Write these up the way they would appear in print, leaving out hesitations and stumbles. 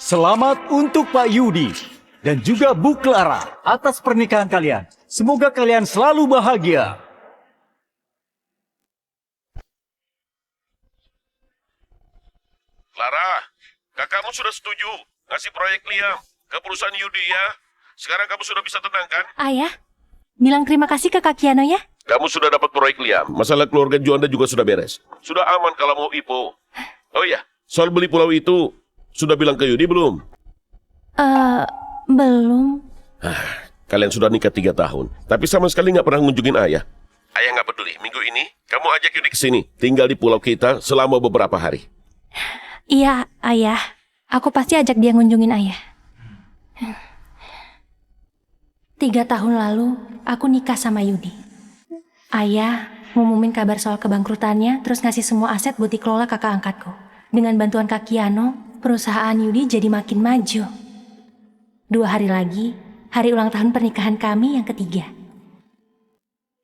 Selamat untuk Pak Yudi dan juga Bu Clara atas pernikahan kalian. Semoga kalian selalu bahagia. Clara, kakakmu sudah setuju ngasih proyek Liam ke perusahaan Yudi ya. Sekarang kamu sudah bisa tenang kan? Ayah, bilang terima kasih ke Kak Kiano ya. Kamu sudah dapat proyek Liam. Masalah keluarga Juanda juga sudah beres. Sudah aman kalau mau IPO. Oh iya, soal beli pulau itu, sudah bilang ke Yudi belum? Belum. Kalian sudah nikah 3 tahun, tapi sama sekali nggak pernah ngunjungin ayah. Ayah nggak peduli. Minggu ini, kamu ajak Yudi ke sini. Tinggal di pulau kita selama beberapa hari. Iya, Ayah. Aku pasti ajak dia ngunjungin Ayah. 3 tahun lalu, aku nikah sama Yudi. Ayah ngumumin kabar soal kebangkrutannya, terus ngasih semua aset buat dikelola kakak angkatku. Dengan bantuan Kak Kiano, perusahaan Yudi jadi makin maju. 2 hari lagi, hari ulang tahun pernikahan kami yang ketiga.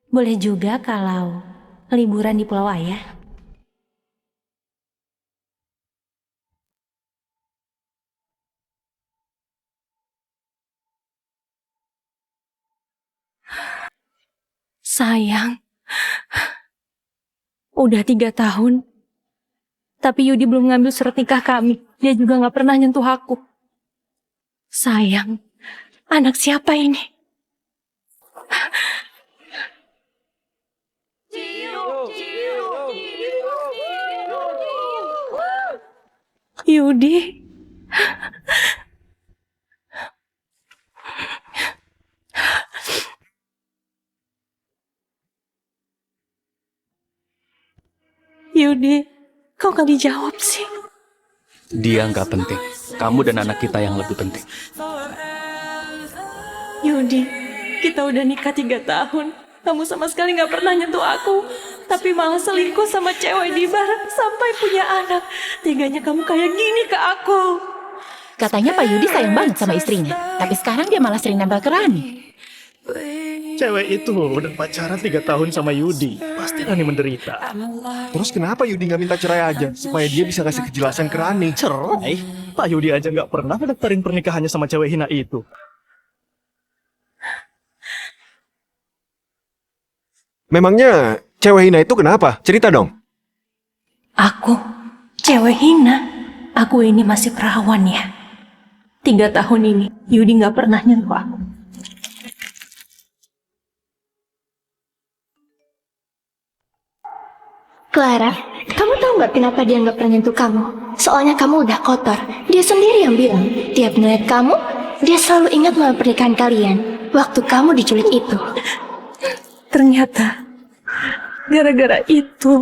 Boleh juga kalau liburan di pulau Ayah. Sayang, udah 3 tahun, tapi Yudi belum ngambil surat nikah kami. Dia juga gak pernah nyentuh aku. Sayang, anak siapa ini? Yudi. Yudi, kok gak dijawab sih? Dia nggak penting. Kamu dan anak kita yang lebih penting. Yudi, kita udah nikah 3 tahun. Kamu sama sekali gak pernah nyentuh aku. Tapi malah selingkuh sama cewek di bar sampai punya anak. Teganya kamu kayak gini ke aku. Katanya Pak Yudi sayang banget sama istrinya. Tapi sekarang dia malah sering nempel ke Rani. Cewek itu udah pacaran 3 tahun sama Yudi. Pasti Rani menderita. Terus kenapa Yudi nggak minta cerai aja supaya dia bisa kasih kejelasan ke Rani? Cerai? Pak Yudi aja nggak pernah ngedaftarin pernikahannya sama cewek hina itu. Memangnya cewek hina itu kenapa? Cerita dong. Aku? Cewek hina? Aku ini masih perawan ya. 3 tahun ini, Yudi gak pernah nyentuh aku. Clara, kamu tahu nggak kenapa dia nggak pernah nyentuh kamu? Soalnya kamu udah kotor. Dia sendiri yang bilang, tiap ngeliat kamu, dia selalu ingat malam pernikahan kalian. Waktu kamu diculik itu. Ternyata, gara-gara itu,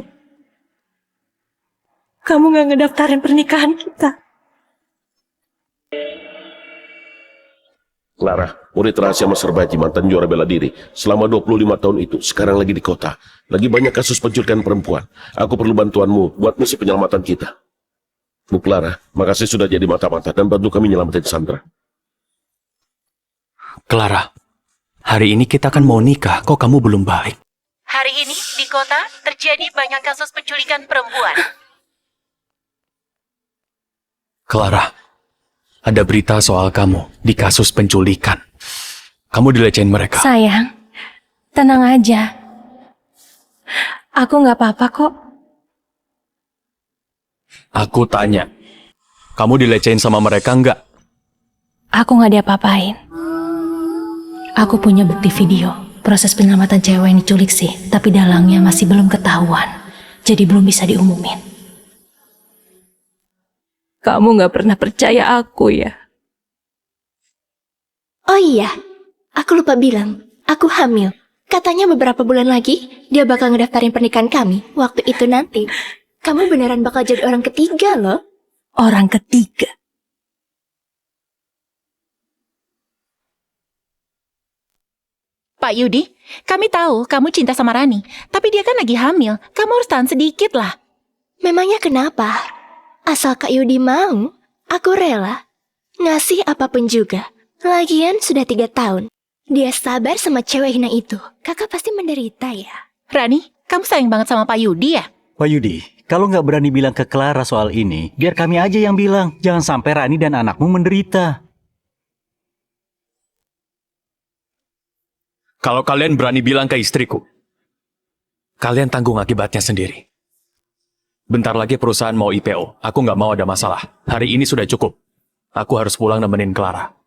kamu gak ngedaftarin pernikahan kita. Clara, murid rahasia Mas Serbaji, mantan juara bela diri. Selama 25 tahun itu, sekarang lagi di kota. Lagi banyak kasus penculikan perempuan. Aku perlu bantuanmu buat misi penyelamatan kita. Bu Clara, makasih sudah jadi mata-mata dan bantu kami nyelamatin Sandra. Clara, hari ini kita kan mau nikah, kok kamu belum baik? Hari ini di kota terjadi banyak kasus penculikan perempuan. Clara, ada berita soal kamu di kasus penculikan. Kamu dilecehin mereka. Sayang, tenang aja. Aku gak apa-apa kok. Aku tanya, kamu dilecehin sama mereka nggak? Aku gak diapa-apain. Aku punya bukti video. Proses penyelamatan cewek yang diculik sih, tapi dalangnya masih belum ketahuan. Jadi belum bisa diumumin. Kamu gak pernah percaya aku ya? Oh iya, aku lupa bilang, aku hamil. Katanya beberapa bulan lagi, dia bakal ngedaftarin pernikahan kami. Waktu itu nanti, kamu beneran bakal jadi orang ketiga loh. Orang ketiga? Pak Yudi, kami tahu kamu cinta sama Rani. Tapi dia kan lagi hamil. Kamu harus tahan sedikit lah. Memangnya kenapa? Asal Kak Yudi mau, aku rela. Ngasih apapun juga. Lagian sudah 3 tahun. Dia sabar sama cewek hina itu. Kakak pasti menderita ya. Rani, kamu sayang banget sama Pak Yudi ya? Pak Yudi, kalau nggak berani bilang ke Clara soal ini, biar kami aja yang bilang. Jangan sampai Rani dan anakmu menderita. Kalau kalian berani bilang ke istriku, kalian tanggung akibatnya sendiri. Bentar lagi perusahaan mau IPO. Aku nggak mau ada masalah. Hari ini sudah cukup. Aku harus pulang nemenin Clara.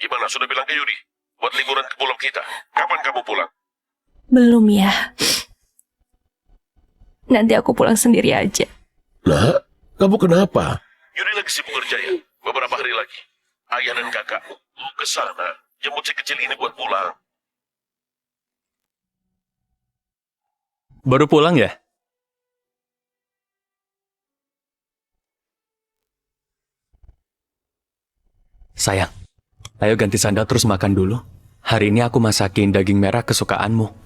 Gimana, sudah bilang ke Yudi? Buat liburan ke pulau kita. Kapan kamu pulang? Belum ya. Nanti aku pulang sendiri aja. Nah, kamu kenapa? Yudi lagi sibuk kerja ya. Beberapa hari lagi. Ayah dan kakakmu ke sana. Jemput si kecil ini buat pulang. Baru pulang ya? Sayang, ayo ganti sandal terus makan dulu. Hari ini aku masakin daging merah kesukaanmu.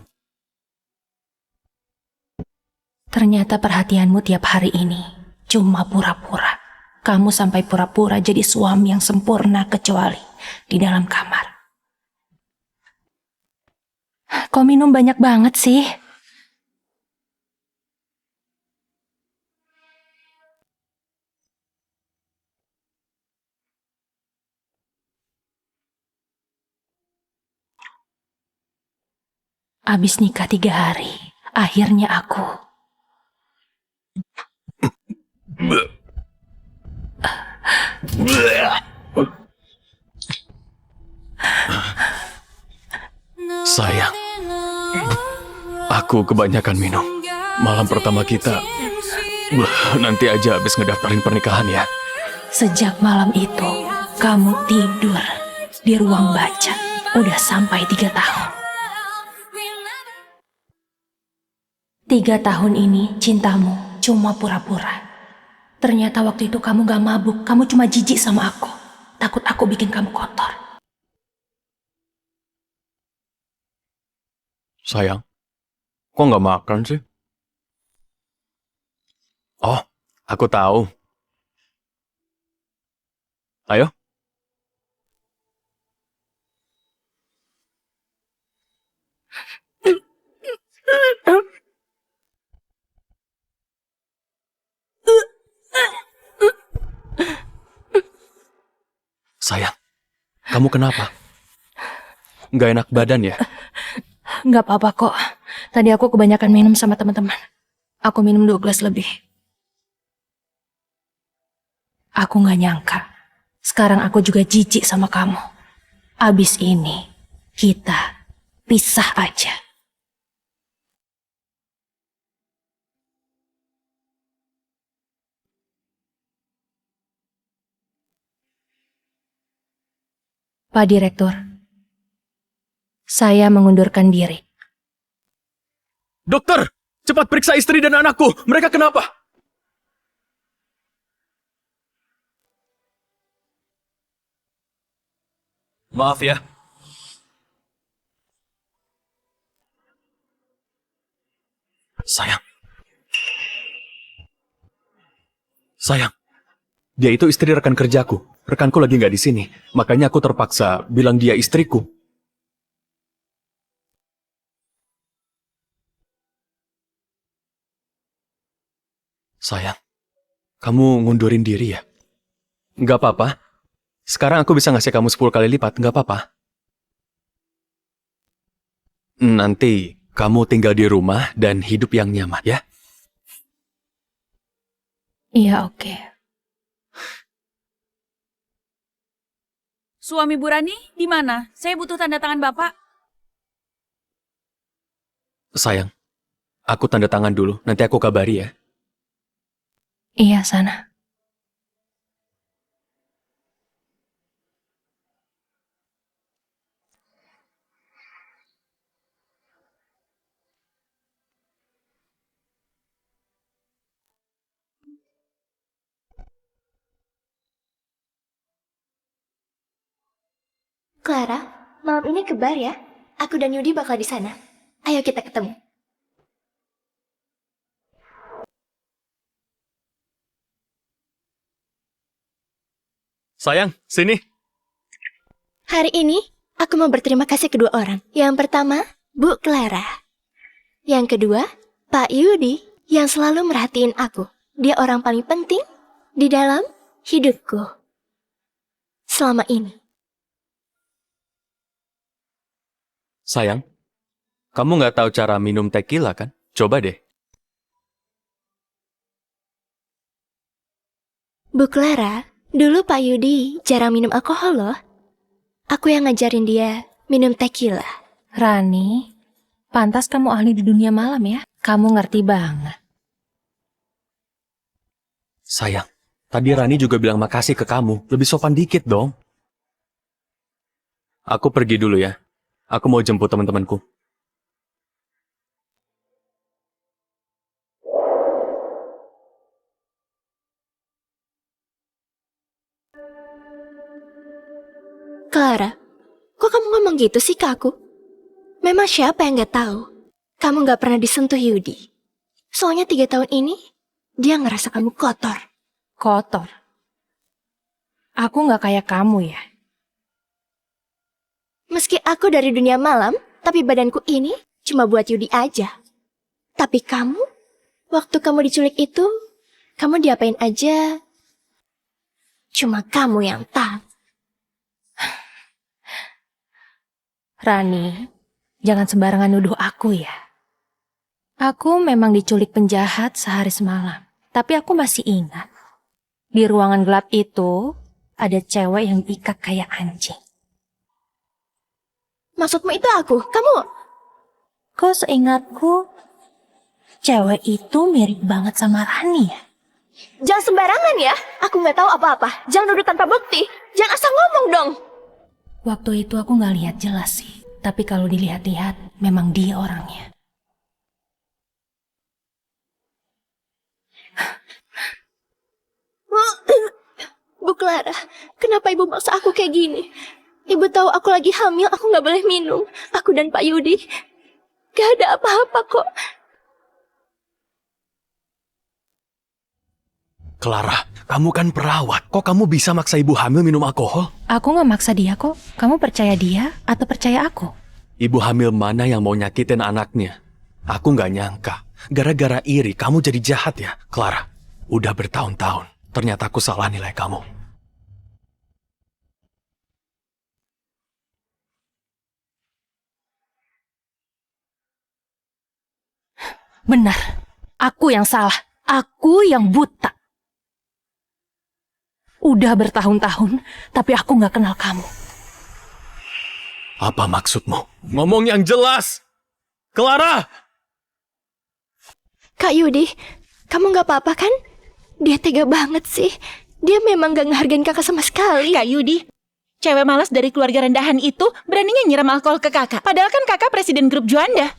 Ternyata perhatianmu tiap hari ini cuma pura-pura. Kamu sampai pura-pura jadi suami yang sempurna kecuali di dalam kamar. Kok minum banyak banget sih? Abis nikah 3 hari, akhirnya aku Sayang, aku kebanyakan minum. Malam pertama kita, nanti aja habis ngedaftarin pernikahan ya. Sejak malam itu, kamu tidur di ruang baca. Udah sampai 3 tahun. 3 tahun ini cintamu cuma pura-pura. Ternyata waktu itu kamu gak mabuk, kamu cuma jijik sama aku. Takut aku bikin kamu kotor. Sayang, kok nggak makan sih? Oh, aku tahu. Ayo. Sayang, kamu kenapa? Nggak enak badan ya? Gak apa-apa kok. Tadi aku kebanyakan minum sama teman-teman. Aku minum 2 gelas lebih. Aku gak nyangka. Sekarang aku juga jijik sama kamu. Abis ini, kita pisah aja. Pak Direktur, saya mengundurkan diri. Dokter, cepat periksa istri dan anakku. Mereka kenapa? Maaf ya. Sayang. Sayang. Dia itu istri rekan kerjaku. Rekanku lagi nggak di sini. Makanya aku terpaksa bilang dia istriku. Sayang, kamu ngundurin diri ya? Nggak apa-apa. Sekarang aku bisa ngasih kamu 10 kali lipat, nggak apa-apa. Nanti kamu tinggal di rumah dan hidup yang nyaman ya? Iya, oke. Suami Bu Rani di mana? Saya butuh tanda tangan Bapak. Sayang, aku tanda tangan dulu, nanti aku kabari ya. Iya, sana. Clara, malam ini ke bar ya. Aku dan Yudi bakal di sana. Ayo kita ketemu. Sayang, sini. Hari ini, aku mau berterima kasih kedua orang. Yang pertama, Bu Clara. Yang kedua, Pak Yudi yang selalu merhatiin aku. Dia orang paling penting di dalam hidupku selama ini. Sayang, kamu nggak tahu cara minum tequila kan? Coba deh. Bu Clara, dulu Pak Yudi jarang minum alkohol loh. Aku yang ngajarin dia minum tequila. Rani, pantas kamu ahli di dunia malam ya. Kamu ngerti banget. Sayang, tadi Rani juga bilang makasih ke kamu. Lebih sopan dikit dong. Aku pergi dulu ya. Aku mau jemput teman-temanku. Clara, kok kamu ngomong gitu sih ke aku? Memang siapa yang gak tahu? Kamu gak pernah disentuh Yudi. Soalnya 3 tahun ini, dia ngerasa kamu kotor. Kotor. Aku nggak kayak kamu ya. Meski aku dari dunia malam, tapi badanku ini cuma buat Yudi aja. Tapi kamu, waktu kamu diculik itu, kamu diapain aja? Cuma kamu yang tahu. Rani, jangan sembarangan nuduh aku ya. Aku memang diculik penjahat sehari semalam. Tapi aku masih ingat. Di ruangan gelap itu, ada cewek yang diikat kayak anjing. Maksudmu itu aku? Kamu? Kok seingatku, cewek itu mirip banget sama Rani ya? Jangan sembarangan ya. Aku nggak tahu apa-apa. Jangan duduk tanpa bukti. Jangan asal ngomong dong. Waktu itu aku nggak lihat jelas sih. Tapi kalau dilihat-lihat, memang dia orangnya. Bu Clara, kenapa ibu maksa aku kayak gini? Ibu tahu aku lagi hamil, aku nggak boleh minum. Aku dan Pak Yudi, gak ada apa-apa kok. Clara, kamu kan perawat. Kok kamu bisa maksa ibu hamil minum alkohol? Aku nggak maksa dia kok. Kamu percaya dia atau percaya aku? Ibu hamil mana yang mau nyakitin anaknya? Aku nggak nyangka. Gara-gara iri, kamu jadi jahat ya, Clara. Udah bertahun-tahun, ternyata aku salah nilai kamu. Benar, aku yang salah. Aku yang buta. Udah bertahun-tahun, tapi aku nggak kenal kamu. Apa maksudmu? Ngomong yang jelas! Clara! Kak Yudi, kamu nggak apa-apa kan? Dia tega banget sih. Dia memang gak ngehargain kakak sama sekali. Kak Yudi, cewek malas dari keluarga rendahan itu beraninya nyiram alkohol ke kakak. Padahal kan kakak presiden grup Juanda.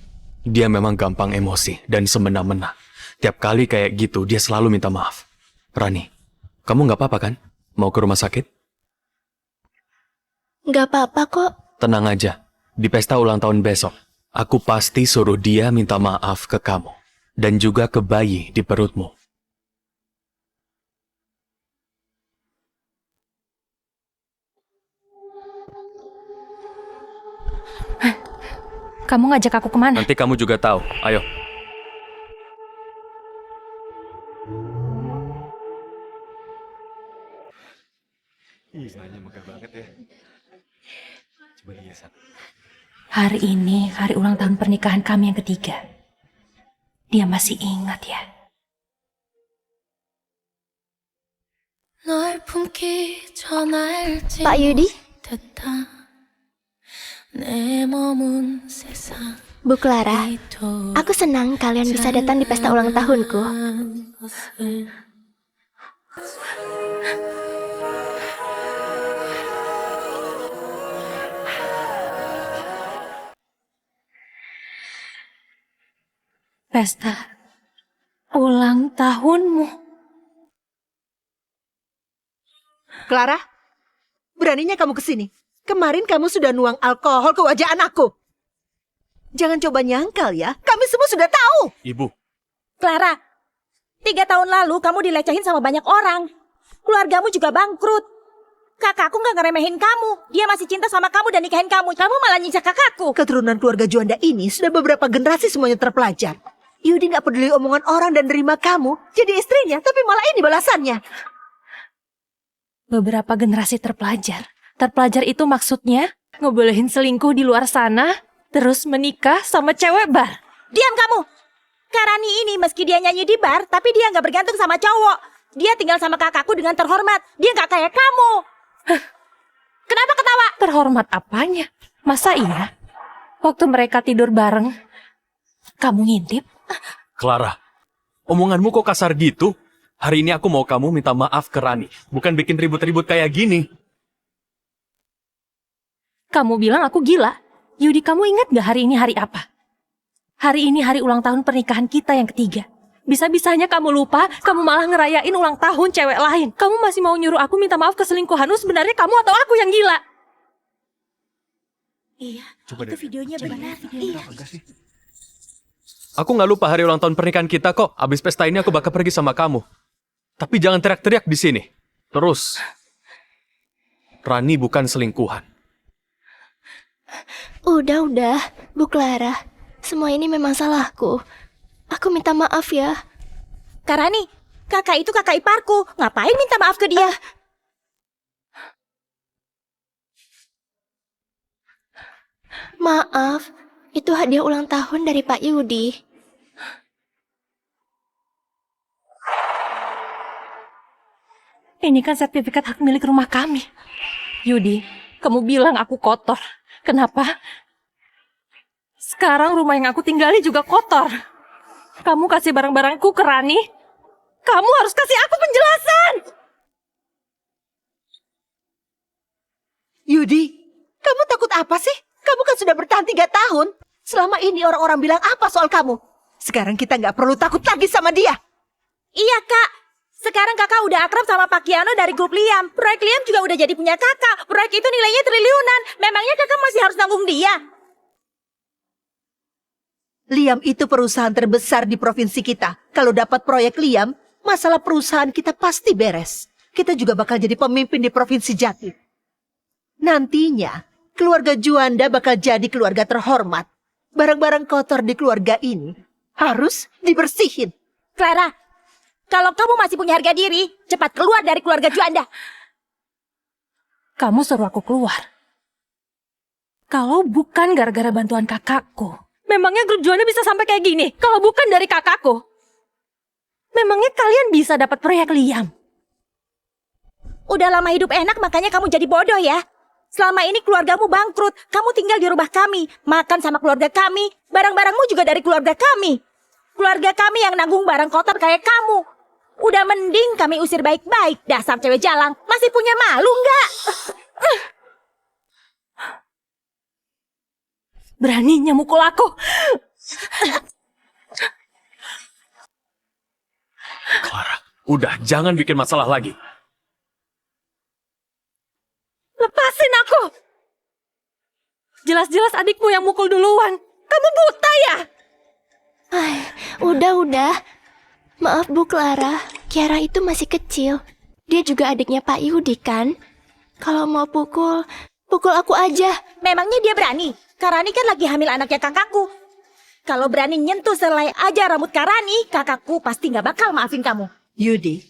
Dia memang gampang emosi dan semena-mena. Tiap kali kayak gitu, dia selalu minta maaf. Rani, kamu nggak apa-apa kan? Mau ke rumah sakit? Gak apa-apa kok. Tenang aja, di pesta ulang tahun besok, aku pasti suruh dia minta maaf ke kamu. Dan juga ke bayi di perutmu. Kamu ngajak aku kemana? Nanti kamu juga tahu. Ayo. Hari ini, hari ulang tahun pernikahan kami yang ketiga. Dia masih ingat ya. Pak Yudi, Bu Clara, aku senang kalian bisa datang di pesta ulang tahunku. Pesta ulang tahunmu. Clara, beraninya kamu kesini. Kemarin kamu sudah nuang alkohol ke wajah anakku. Jangan coba nyangkal ya, kami semua sudah tahu. Ibu. Clara, 3 tahun lalu kamu dilecehin sama banyak orang. Keluargamu juga bangkrut. Kakakku nggak ngeremehin kamu. Dia masih cinta sama kamu dan nikahin kamu. Kamu malah nyincar kakakku. Keturunan keluarga Juanda ini sudah beberapa generasi semuanya terpelajar. Yudi nggak peduli omongan orang dan nerima kamu jadi istrinya, tapi malah ini balasannya. Beberapa generasi terpelajar. Terpelajar itu maksudnya ngebolehin selingkuh di luar sana, terus menikah sama cewek bar. Diam kamu. Karani ini meski dia nyanyi di bar, tapi dia nggak bergantung sama cowok. Dia tinggal sama kakakku dengan terhormat. Dia nggak kayak kamu. Kenapa ketawa? Terhormat apanya? Masa iya? Waktu mereka tidur bareng, kamu ngintip? Clara, omonganmu kok kasar gitu? Hari ini aku mau kamu minta maaf ke Rani, bukan bikin ribut-ribut kayak gini. Kamu bilang aku gila. Yudi, kamu ingat gak hari ini hari apa? Hari ini hari ulang tahun pernikahan kita yang ketiga. Bisa-bisanya kamu lupa, kamu malah ngerayain ulang tahun cewek lain. Kamu masih mau nyuruh aku minta maaf ke selingkuhanmu, sebenarnya kamu atau aku yang gila? Iya, Coba itu deh. videonya benar. Iya. Aku nggak lupa hari ulang tahun pernikahan kita kok. Abis pesta ini aku bakal pergi sama kamu. Tapi jangan teriak-teriak di sini. Terus, Rani bukan selingkuhan. Udah, Bu Clara. Semua ini memang salahku. Aku minta maaf ya. Karani, kakak itu kakak iparku. Ngapain minta maaf ke dia? Maaf, itu hadiah ulang tahun dari Pak Yudi. Ini kan sertifikat hak milik rumah kami. Yudi, kamu bilang aku kotor. Kenapa? Sekarang rumah yang aku tinggali juga kotor. Kamu kasih barang-barangku ke Rani. Kamu harus kasih aku penjelasan. Yudi, kamu takut apa sih? Kamu kan sudah bertahan 3 tahun. Selama ini orang-orang bilang apa soal kamu? Sekarang kita nggak perlu takut lagi sama dia. Iya, Kak. Sekarang kakak udah akrab sama Pak Kiano dari grup Liam. Proyek Liam juga udah jadi punya kakak. Proyek itu nilainya triliunan. Memangnya kakak masih harus nanggung dia? Liam itu perusahaan terbesar di provinsi kita. Kalau dapat proyek Liam, masalah perusahaan kita pasti beres. Kita juga bakal jadi pemimpin di provinsi Jatim. Nantinya, keluarga Juanda bakal jadi keluarga terhormat. Barang-barang kotor di keluarga ini harus dibersihin. Clara, kalau kamu masih punya harga diri, cepat keluar dari keluarga Juanda. Kamu suruh aku keluar. Kalau bukan gara-gara bantuan kakakku, memangnya grup Juanda bisa sampai kayak gini? Kalau bukan dari kakakku, memangnya kalian bisa dapat proyek Liam? Udah lama hidup enak, makanya kamu jadi bodoh ya. Selama ini keluargamu bangkrut, kamu tinggal di rumah kami, makan sama keluarga kami, barang-barangmu juga dari keluarga kami. Keluarga kami yang nanggung barang kotor kayak kamu. Udah mending kami usir baik-baik, dasar cewek jalang. Masih punya malu nggak? Beraninya mukul aku. Clara, udah jangan bikin masalah lagi. Lepasin aku. Jelas-jelas adikmu yang mukul duluan. Kamu buta ya? Udah. Maaf Bu Clara, Kiara itu masih kecil. Dia juga adiknya Pak Yudi kan? Kalau mau pukul aku aja. Memangnya dia berani? Karani kan lagi hamil anaknya kakakku. Kalau berani nyentuh selai aja rambut Karani, kakakku pasti nggak bakal maafin kamu. Yudi,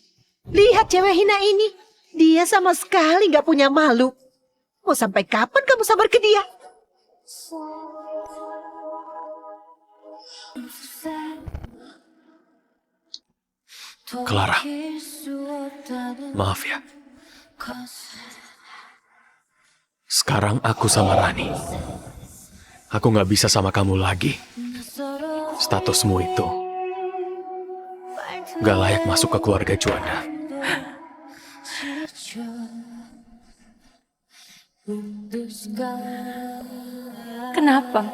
lihat cewek hina ini. Dia sama sekali nggak punya malu. Mau sampai kapan kamu sabar ke dia? Clara, maaf ya. Sekarang aku sama Rani. Aku nggak bisa sama kamu lagi. Statusmu itu nggak layak masuk ke keluarga Juanda. Kenapa?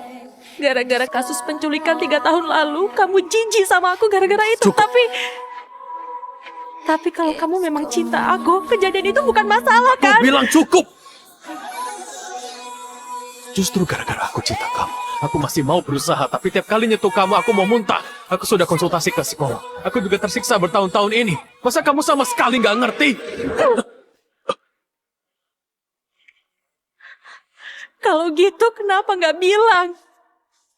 Gara-gara kasus penculikan 3 tahun lalu, kamu jijik sama aku gara-gara itu. Cukup. Tapi kalau kamu memang cinta aku, kejadian itu bukan masalah kan? Aku bilang cukup. Justru gara-gara aku cinta kamu, aku masih mau berusaha. Tapi tiap kali nyentuh kamu, aku mau muntah. Aku sudah konsultasi ke psikolog. Aku juga tersiksa bertahun-tahun ini. Masa kamu sama sekali nggak ngerti? Kalau gitu kenapa nggak bilang?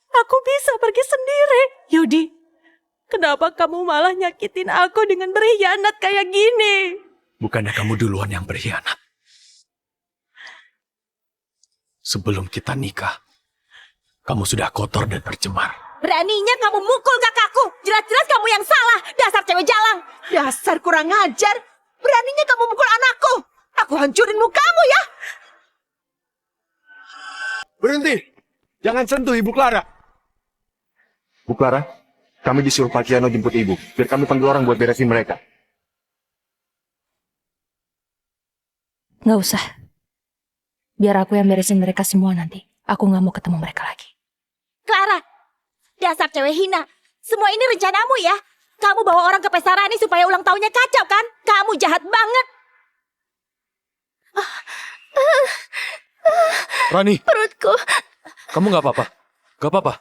Aku bisa pergi sendiri. Yudi, kenapa kamu malah nyakitin aku dengan berkhianat kayak gini? Bukannya kamu duluan yang berkhianat? Sebelum kita nikah, kamu sudah kotor dan tercemar. Beraninya kamu mukul kakakku. Jelas-jelas kamu yang salah. Dasar cewek jalang. Dasar kurang ajar. Beraninya kamu mukul anakku. Aku hancurin mukamu ya. Berhenti! Jangan sentuh Ibu Clara. Bu Clara, kami disuruh Pak Kiano jemput Ibu. Biar kami panggil orang buat beresin mereka. Nggak usah. Biar aku yang beresin mereka semua nanti. Aku nggak mau ketemu mereka lagi. Clara, dasar cewek hina. Semua ini rencanamu ya? Kamu bawa orang ke pesta Rani supaya ulang tahunnya kacau kan? Kamu jahat banget. Rani, Perutku. kamu nggak apa-apa? Nggak apa-apa?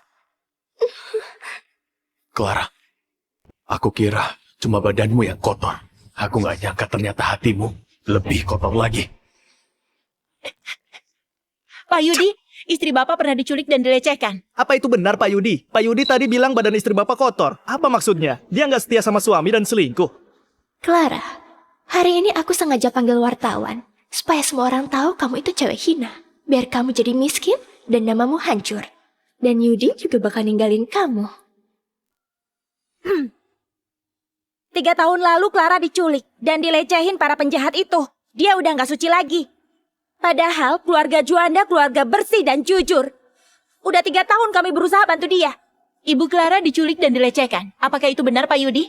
Clara, aku kira cuma badanmu yang kotor. Aku nggak nyangka ternyata hatimu lebih kotor lagi. Pak Yudi, istri Bapak pernah diculik dan dilecehkan. Apa itu benar Pak Yudi? Pak Yudi tadi bilang badan istri Bapak kotor. Apa maksudnya? Dia nggak setia sama suami dan selingkuh. Clara, hari ini aku sengaja panggil wartawan. Supaya semua orang tahu kamu itu cewek hina. Biar kamu jadi miskin dan namamu hancur. Dan Yudi juga bakal ninggalin kamu. 3 tahun lalu Clara diculik dan dilecehin para penjahat itu. Dia udah nggak suci lagi. Padahal keluarga Juanda keluarga bersih dan jujur. Udah 3 tahun kami berusaha bantu dia. Ibu Clara diculik dan dilecehkan. Apakah itu benar Pak Yudi?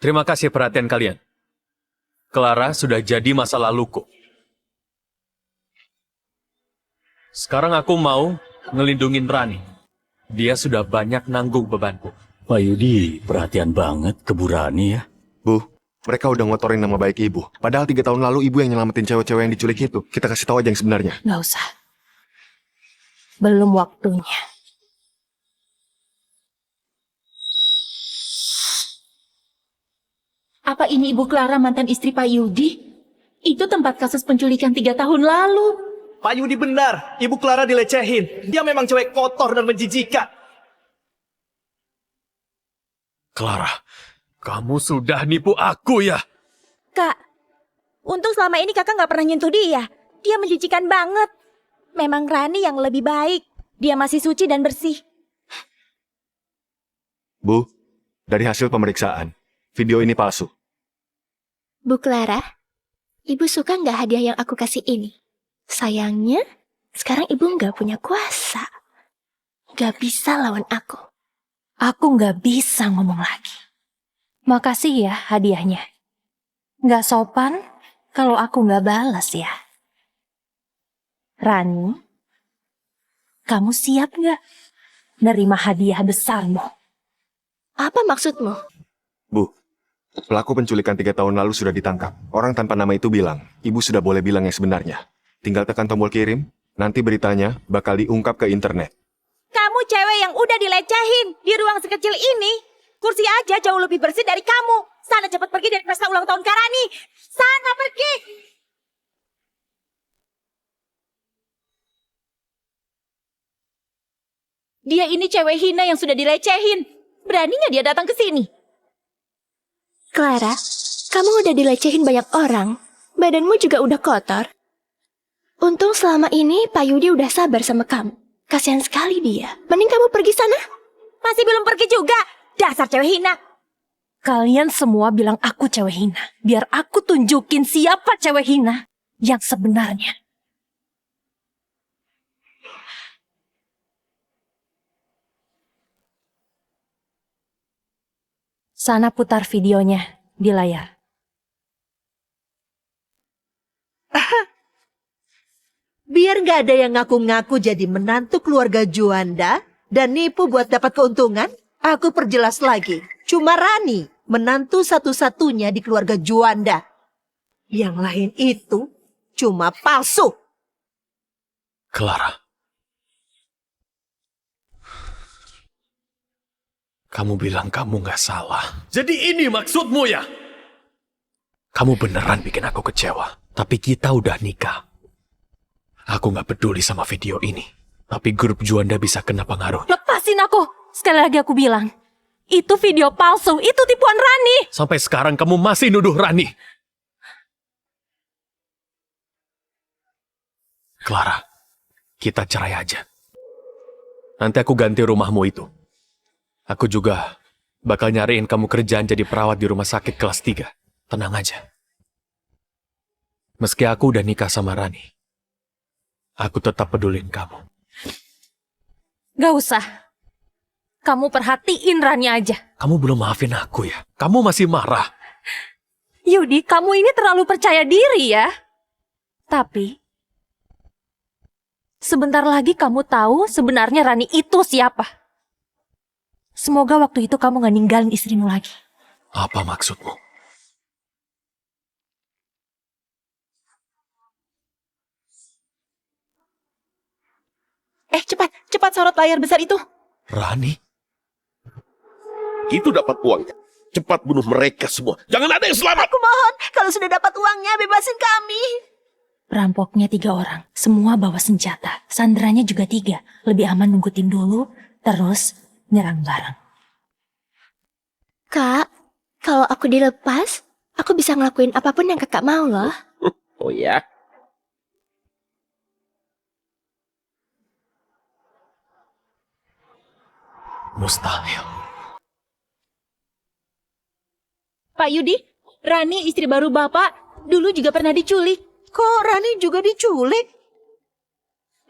Terima kasih perhatian kalian. Clara sudah jadi masa laluku. Sekarang aku mau ngelindungin Rani. Dia sudah banyak nanggung bebanku. Pak Yudi, perhatian banget ke Bu Rani ya. Bu, mereka udah ngotorin nama baik Ibu. Padahal 3 tahun lalu Ibu yang nyelamatin cewek-cewek yang diculik itu. Kita kasih tahu aja yang sebenarnya. Nggak usah. Belum waktunya. Apa ini Ibu Clara mantan istri Pak Yudi? Itu tempat kasus penculikan 3 tahun lalu. Pak Yudi benar, Ibu Clara dilecehin. Dia memang cewek kotor dan menjijikan. Clara, kamu sudah nipu aku ya? Kak, untung selama ini kakak nggak pernah nyentuh dia. Dia menjijikan banget. Memang Rani yang lebih baik. Dia masih suci dan bersih. Bu, dari hasil pemeriksaan, video ini palsu. Bu Clara, Ibu suka nggak hadiah yang aku kasih ini? Sayangnya, sekarang Ibu nggak punya kuasa. Nggak bisa lawan aku. Aku nggak bisa ngomong lagi. Makasih ya hadiahnya. Nggak sopan kalau aku nggak balas ya. Rani, kamu siap nggak nerima hadiah besarmu? Apa maksudmu? Bu, pelaku penculikan 3 tahun lalu sudah ditangkap. Orang tanpa nama itu bilang, Ibu sudah boleh bilang yang sebenarnya. Tinggal tekan tombol kirim, nanti beritanya bakal diungkap ke internet. Kamu cewek yang udah dilecehin di ruang sekecil ini. Kursi aja jauh lebih bersih dari kamu. Sana cepat pergi dari pesta ulang tahun Karani. Sana pergi. Dia ini cewek hina yang sudah dilecehin. Berani nggak dia datang ke sini? Clara, kamu udah dilecehin banyak orang. Badanmu juga udah kotor. Untung selama ini Pak Yudi udah sabar sama kamu. Kasihan sekali dia. Mending kamu pergi sana. Masih belum pergi juga. Dasar cewek hina. Kalian semua bilang aku cewek hina. Biar aku tunjukin siapa cewek hina yang sebenarnya. Sana putar videonya di layar. Biar nggak ada yang ngaku-ngaku jadi menantu keluarga Juanda dan nipu buat dapat keuntungan, aku perjelas lagi. Cuma Rani, menantu satu-satunya di keluarga Juanda. Yang lain itu cuma palsu. Clara. Kamu bilang kamu nggak salah. Jadi ini maksudmu ya? Kamu beneran bikin aku kecewa. Tapi kita udah nikah. Aku nggak peduli sama video ini. Tapi grup Juanda bisa kena pengaruh. Lepasin aku! Sekali lagi aku bilang. Itu video palsu, itu tipuan Rani! Sampai sekarang kamu masih nuduh Rani. Clara, kita cerai aja. Nanti aku ganti rumahmu itu. Aku juga bakal nyariin kamu kerjaan jadi perawat di rumah sakit kelas 3. Tenang aja. Meski aku udah nikah sama Rani, aku tetap pedulin kamu. Gak usah. Kamu perhatiin Rani aja. Kamu belum maafin aku ya? Kamu masih marah? Yudi, kamu ini terlalu percaya diri ya. Tapi, sebentar lagi kamu tahu sebenarnya Rani itu siapa. Semoga waktu itu kamu gak ninggalin istrimu lagi. Apa maksudmu? Cepat sorot layar besar itu. Rani? Itu dapat uangnya. Cepat bunuh mereka semua. Jangan ada yang selamat. Aku mohon, kalau sudah dapat uangnya, bebasin kami. Perampoknya 3 orang, semua bawa senjata. Sandranya juga 3. Lebih aman nunggu tim dulu, terus nyerang bareng. Kak, kalau aku dilepas, aku bisa ngelakuin apapun yang kakak mau loh. Oh ya? Mustahil. Pak Yudi, Rani istri baru Bapak dulu juga pernah diculik. Kok Rani juga diculik?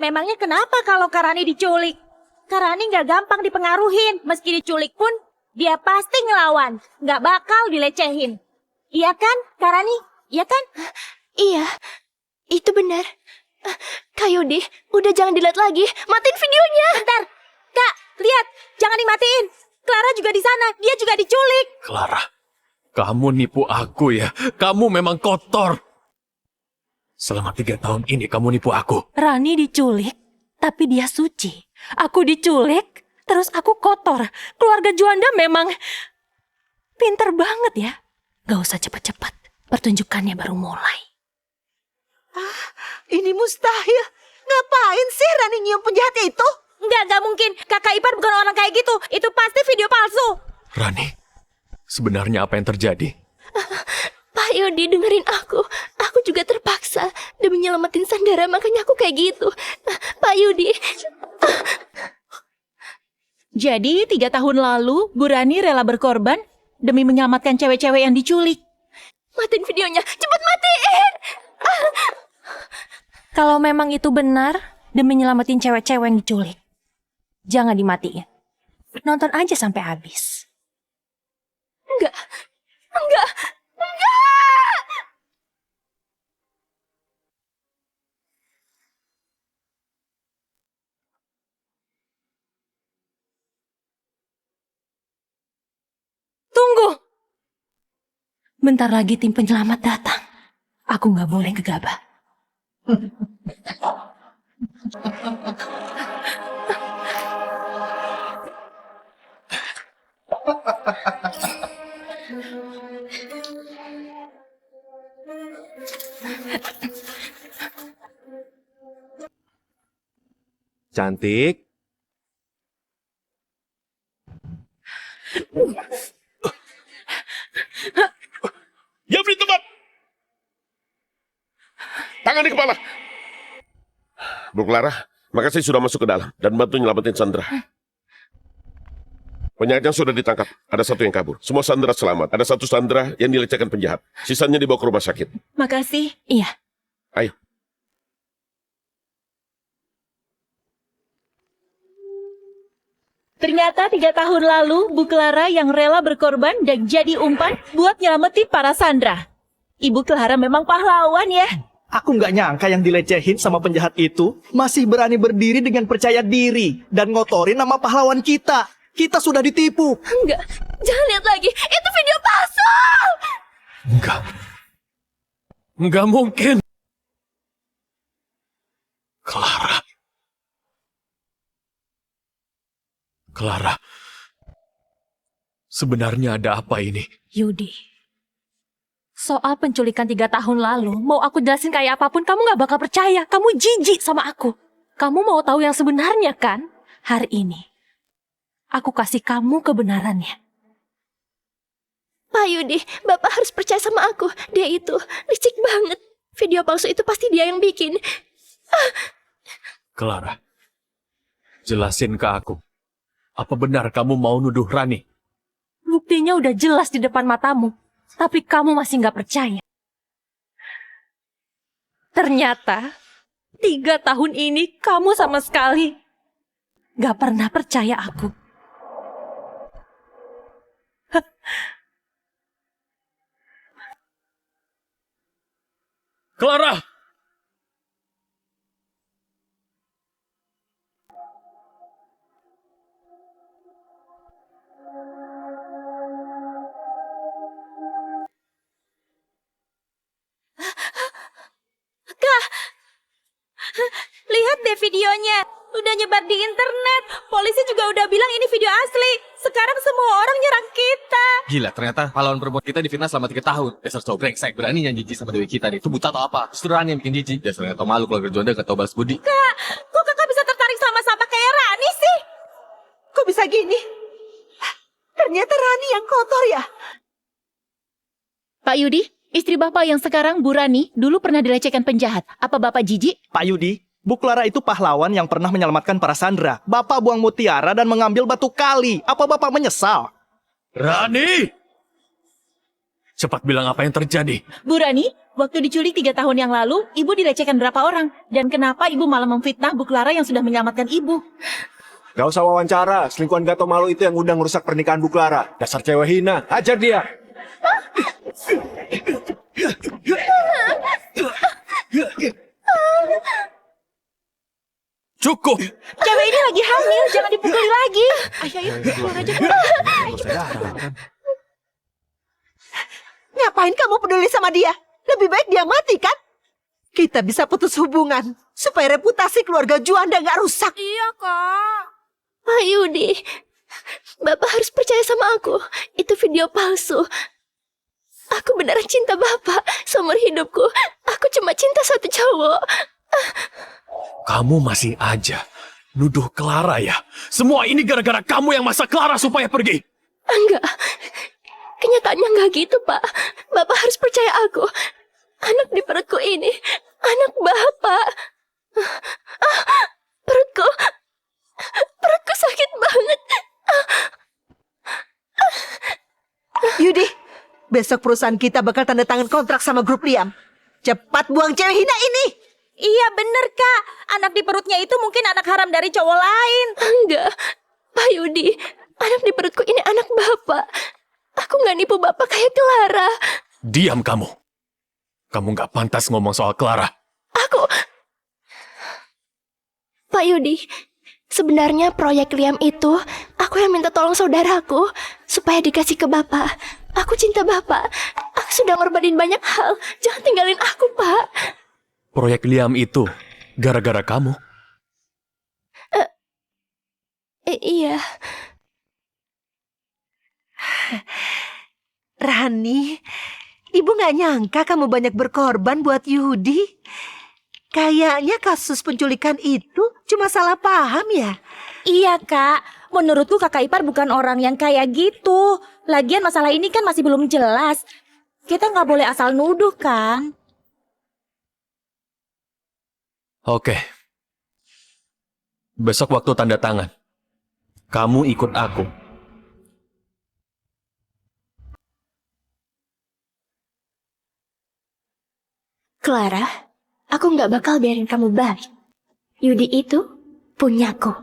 Memangnya kenapa kalau Kak Rani diculik? Kak Rani nggak gampang dipengaruhin. Meski diculik pun, dia pasti ngelawan. Nggak bakal dilecehin. Iya kan, Kak Rani? Iya kan? Iya, itu benar. Kak Yudi, udah jangan dilihat lagi. Matiin videonya. Bentar, Kak, lihat. Jangan dimatiin. Clara juga di sana. Dia juga diculik. Clara, kamu nipu aku ya. Kamu memang kotor. Selama 3 tahun ini kamu nipu aku. Rani diculik, tapi dia suci. Aku diculik, terus aku kotor. Keluarga Juanda memang pinter banget ya. Gak usah cepat-cepat, pertunjukannya baru mulai. Ini mustahil. Ngapain sih Rani nyium penjahat itu? Nggak mungkin. Kakak ipar bukan orang kayak gitu. Itu pasti video palsu. Rani, sebenarnya apa yang terjadi? Pak Yudi, dengerin aku. Aku juga terpaksa demi nyelamatin Sandara, makanya aku kayak gitu. Pak Yudi. Jadi 3 tahun lalu, Bu Rani rela berkorban demi menyelamatkan cewek-cewek yang diculik. Matiin videonya. Cepet matiin. Kalau memang itu benar, demi nyelamatin cewek-cewek yang diculik, jangan dimatiin. Nonton aja sampai habis. Enggak. Tunggu! Bentar lagi tim penyelamat datang. Aku nggak boleh gegabah. Cantik. Diam di tempat. Tangan di kepala. Bu Clara, makasih sudah masuk ke dalam dan bantu nyelamatin Sandra. Penjahatnya sudah ditangkap. Ada 1 yang kabur. Semua Sandra selamat. Ada 1 Sandra yang dilecehkan penjahat. Sisanya dibawa ke rumah sakit. Makasih. Iya. Ayo. Ternyata 3 tahun lalu, Bu Clara yang rela berkorban dan jadi umpan buat nyelamatin para Sandra. Ibu Clara memang pahlawan ya. Aku nggak nyangka yang dilecehin sama penjahat itu masih berani berdiri dengan percaya diri dan ngotorin nama pahlawan kita. Kita sudah ditipu. Enggak. Jangan lihat lagi. Itu video palsu. Enggak mungkin. Clara, sebenarnya ada apa ini? Yudi, Soal penculikan 3 tahun lalu, mau aku jelasin kayak apapun, kamu gak bakal percaya. Kamu jijik sama aku. Kamu mau tahu yang sebenarnya kan? Hari ini, aku kasih kamu kebenarannya. Pak Yudi, Bapak harus percaya sama aku. Dia itu licik banget. Video palsu itu pasti dia yang bikin. Clara, jelasin ke aku. Apa benar kamu mau nuduh Rani? Buktinya udah jelas di depan matamu. Tapi kamu masih gak percaya. Ternyata, 3 tahun ini kamu sama sekali gak pernah percaya aku. Clara! Lihat deh videonya. Udah nyebar di internet. Polisi juga udah bilang ini video asli. Sekarang semua orang nyerang kita. Gila, ternyata pahlawan perempuan kita difitnah selama 3 tahun. Dasar cowok brengsek, berani yang jijik sama dewi kita nih. Itu buta atau apa? Justru Rani yang bikin jijik. Dasarnya tau malu, keluarga Juanda gak tau balas budi. Kak, kok kakak bisa tertarik sama sampah kayak Rani sih? Kok bisa gini? Ternyata Rani yang kotor ya? Pak Yudi, istri Bapak yang sekarang Bu Rani dulu pernah dilecehkan penjahat. Apa Bapak jijik? Pak Yudi, Bu Clara itu pahlawan yang pernah menyelamatkan para sandera. Bapak buang mutiara dan mengambil batu kali. Apa Bapak menyesal? Rani! Cepat bilang apa yang terjadi. Bu Rani, waktu diculik 3 tahun yang lalu, Ibu dilecehkan berapa orang? Dan kenapa Ibu malah memfitnah Bu Clara yang sudah menyelamatkan Ibu? Gak usah wawancara, selingkuhan gak tau malu itu yang udah ngerusak pernikahan Bu Clara. Dasar cewek hina, hajar dia. Cukup! Cewek ini lagi hamil, jangan dipukuli lagi. Ayo, keluar aja. Ngapain kamu peduli sama dia? Lebih baik dia mati kan? Kita bisa putus hubungan supaya reputasi keluarga Juanda nggak rusak. Iya, Kak. Pak Yudi, Bapak harus percaya sama aku. Itu video palsu. Aku beneran cinta Bapak. Seumur hidupku, aku cuma cinta satu cowok. Kamu masih aja nuduh Clara ya? Semua ini gara-gara kamu yang masak Clara supaya pergi. Enggak. Kenyataannya enggak gitu, Pak. Bapak harus percaya aku. Anak di perutku ini, anak Bapak. Perutku sakit banget. Yudi, besok perusahaan kita bakal tanda tangan kontrak sama grup Liam. Cepat buang cewek hina ini. Iya bener, Kak. Anak di perutnya itu mungkin anak haram dari cowok lain. Enggak. Pak Yudi, anak di perutku ini anak Bapak. Aku nggak nipu Bapak kayak Clara. Diam kamu. Kamu nggak pantas ngomong soal Clara. Pak Yudi, sebenarnya proyek Liam itu aku yang minta tolong saudaraku supaya dikasih ke Bapak. Aku cinta Bapak. Aku sudah ngorbanin banyak hal. Jangan tinggalin aku, Pak. Proyek Liam itu gara-gara kamu. Iya. Rani, Ibu nggak nyangka kamu banyak berkorban buat Yudi. Kayaknya kasus penculikan itu cuma salah paham ya? Iya, Kak. Menurutku kakak ipar bukan orang yang kayak gitu. Lagian masalah ini kan masih belum jelas. Kita nggak boleh asal nuduh, kan? Oke. Besok waktu tanda tangan. Kamu ikut aku. Clara, aku nggak bakal biarin kamu balik. Yudi itu punyaku.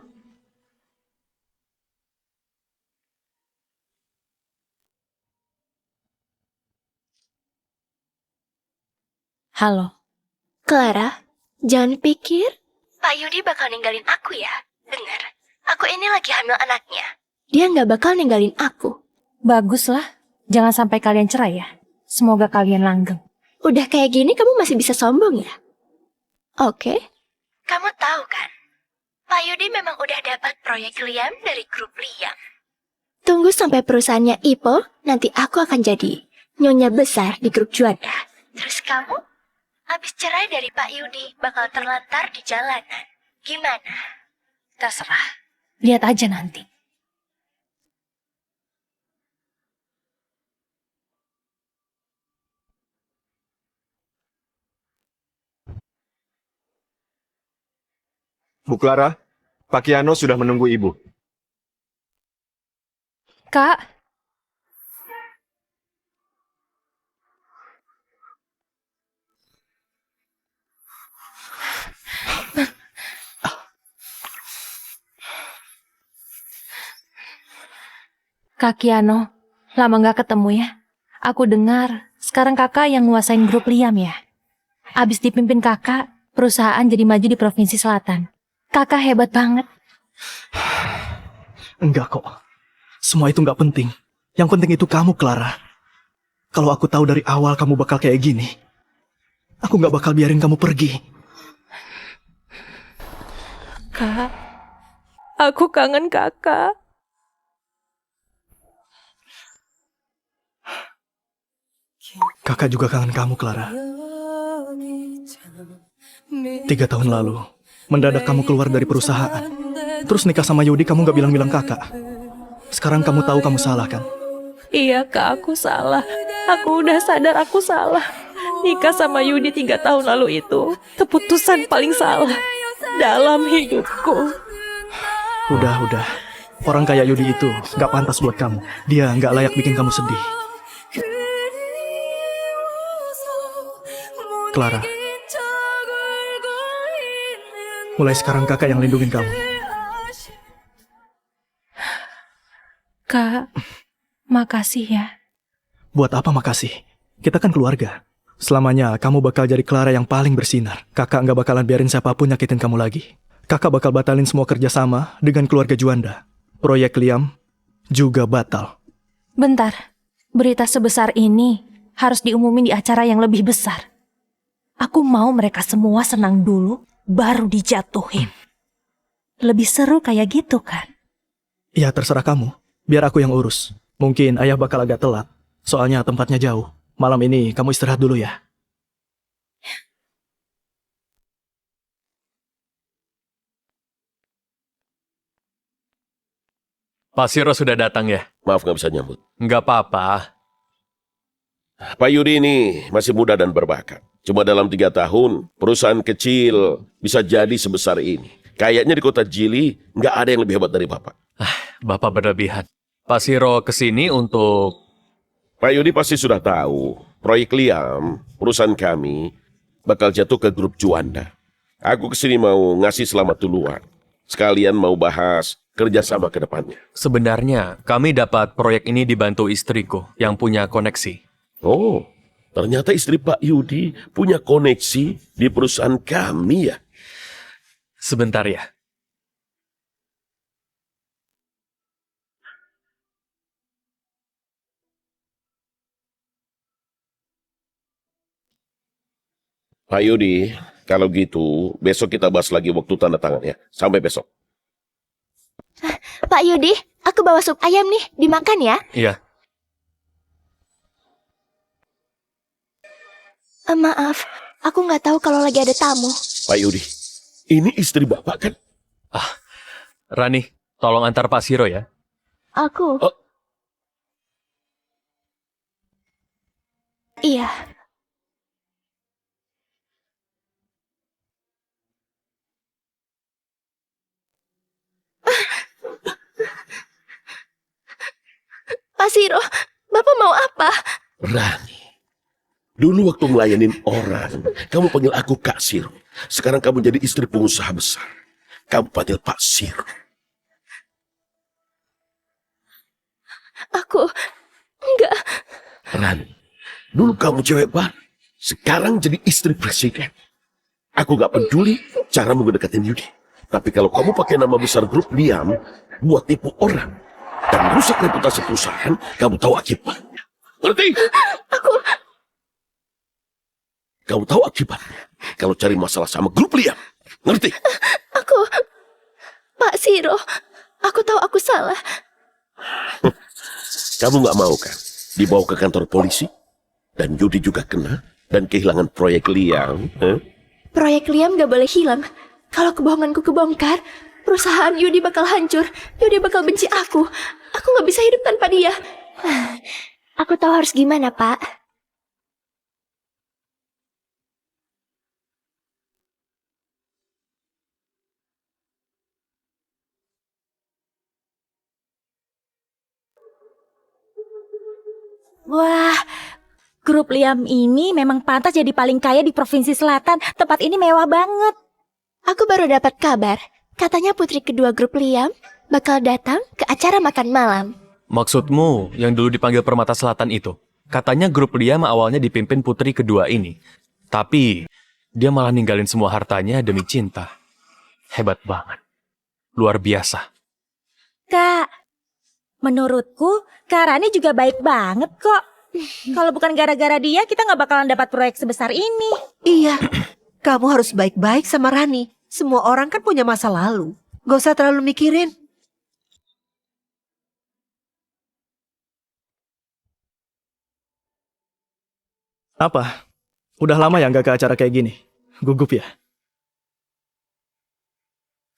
Halo. Clara, jangan pikir Pak Yudi bakal ninggalin aku ya. Dengar, aku ini lagi hamil anaknya. Dia nggak bakal ninggalin aku. Baguslah. Jangan sampai kalian cerai ya. Semoga kalian langgeng. Udah kayak gini kamu masih bisa sombong ya? Oke. Kamu tahu kan, Pak Yudi memang udah dapat proyek Liam dari grup Liam. Tunggu sampai perusahaannya Ipo, nanti aku akan jadi nyonya besar di grup Juanda. Terus kamu, abis cerai dari Pak Yudi, bakal terlantar di jalanan. Gimana? Terserah. Lihat aja nanti. Bu Clara, Pak Kiano sudah menunggu Ibu. Kak, Kak Kiano, lama nggak ketemu ya. Aku dengar sekarang kakak yang nguasain grup Liam ya. Abis dipimpin kakak, perusahaan jadi maju di Provinsi Selatan. Kakak hebat banget. Enggak kok. Semua itu nggak penting. Yang penting itu kamu, Clara. Kalau aku tahu dari awal kamu bakal kayak gini, aku nggak bakal biarin kamu pergi. Kak, aku kangen kakak. Kakak juga kangen kamu, Clara. 3 tahun lalu, mendadak kamu keluar dari perusahaan. Terus nikah sama Yudi, kamu nggak bilang-bilang kakak. Sekarang kamu tahu kamu salah, kan? Iya kak, aku salah. Aku udah sadar aku salah. Nikah sama Yudi 3 tahun lalu itu keputusan paling salah dalam hidupku. Udah. Orang kayak Yudi itu nggak pantas buat kamu. Dia nggak layak bikin kamu sedih. Clara, mulai sekarang kakak yang lindungin kamu. Kak, makasih ya. Buat apa makasih? Kita kan keluarga. Selamanya kamu bakal jadi Clara yang paling bersinar. Kakak nggak bakalan biarin siapapun nyakitin kamu lagi. Kakak bakal batalin semua kerjasama dengan keluarga Juanda. Proyek Liam juga batal. Bentar, berita sebesar ini harus diumumin di acara yang lebih besar. Aku mau mereka semua senang dulu, baru dijatuhin. Lebih seru kayak gitu kan? Ya terserah kamu, biar aku yang urus. Mungkin ayah bakal agak telat, soalnya tempatnya jauh. Malam ini kamu istirahat dulu ya. Pak Siro sudah datang ya? Maaf nggak bisa nyambut. Nggak apa-apa. Pak Yudi ini masih muda dan berbakat. Cuma dalam 3 tahun, perusahaan kecil bisa jadi sebesar ini. Kayaknya di kota Jili, nggak ada yang lebih hebat dari Bapak. Bapak berlebihan. Pak Siro kesini untuk... Pak Yudi pasti sudah tahu, proyek Liam, perusahaan kami, bakal jatuh ke grup Juanda. Aku kesini mau ngasih selamat duluan. Sekalian mau bahas kerjasama ke depannya. Sebenarnya, kami dapat proyek ini dibantu istriku yang punya koneksi. Oh, ternyata istri Pak Yudi punya koneksi di perusahaan kami ya? Sebentar ya. Pak Yudi, kalau gitu besok kita bahas lagi waktu tanda tangan ya. Sampai besok. Pak Yudi, aku bawa sup ayam nih, dimakan ya. Iya. Maaf, aku nggak tahu kalau lagi ada tamu. Pak Yudi, ini istri Bapak kan? Rani, tolong antar Pak Siro ya. Aku? Iya. Pak Siro, Bapak mau apa? Rani, dulu waktu ngelayanin orang, kamu panggil aku Kak Siro. Sekarang kamu jadi istri pengusaha besar. Kamu panggil Pak Siro. Aku enggak. Rani, dulu kamu cewek bar, sekarang jadi istri presiden. Aku gak peduli cara mendekatin Yudi. Tapi kalau kamu pakai nama besar grup Liam buat tipu orang dan rusak reputasi perusahaan, kamu tahu akibatnya. Ngerti? Kamu tahu akibatnya kalau cari masalah sama grup Liam. Ngerti? Pak Siro, aku tahu aku salah. Kamu gak mau kan dibawa ke kantor polisi? Dan Yudi juga kena. Dan kehilangan proyek Liam. Proyek Liam gak boleh hilang. Kalau kebohonganku kebongkar, perusahaan Yudi bakal hancur. Yudi bakal benci aku. Aku gak bisa hidup tanpa dia. Aku tahu harus gimana, Pak. Wah, grup Liam ini memang pantas jadi paling kaya di Provinsi Selatan. Tempat ini mewah banget. Aku baru dapat kabar. Katanya putri kedua grup Liam bakal datang ke acara makan malam. Maksudmu yang dulu dipanggil Permata Selatan itu? Katanya grup Liam awalnya dipimpin putri kedua ini. Tapi dia malah ninggalin semua hartanya demi cinta. Hebat banget. Luar biasa. Kak, menurutku Kak Rani juga baik banget kok. Kalau bukan gara-gara dia, kita nggak bakalan dapat proyek sebesar ini. Iya, kamu harus baik-baik sama Rani. Semua orang kan punya masa lalu. Gak usah terlalu mikirin. Apa? Udah lama ya nggak ke acara kayak gini? Gugup ya?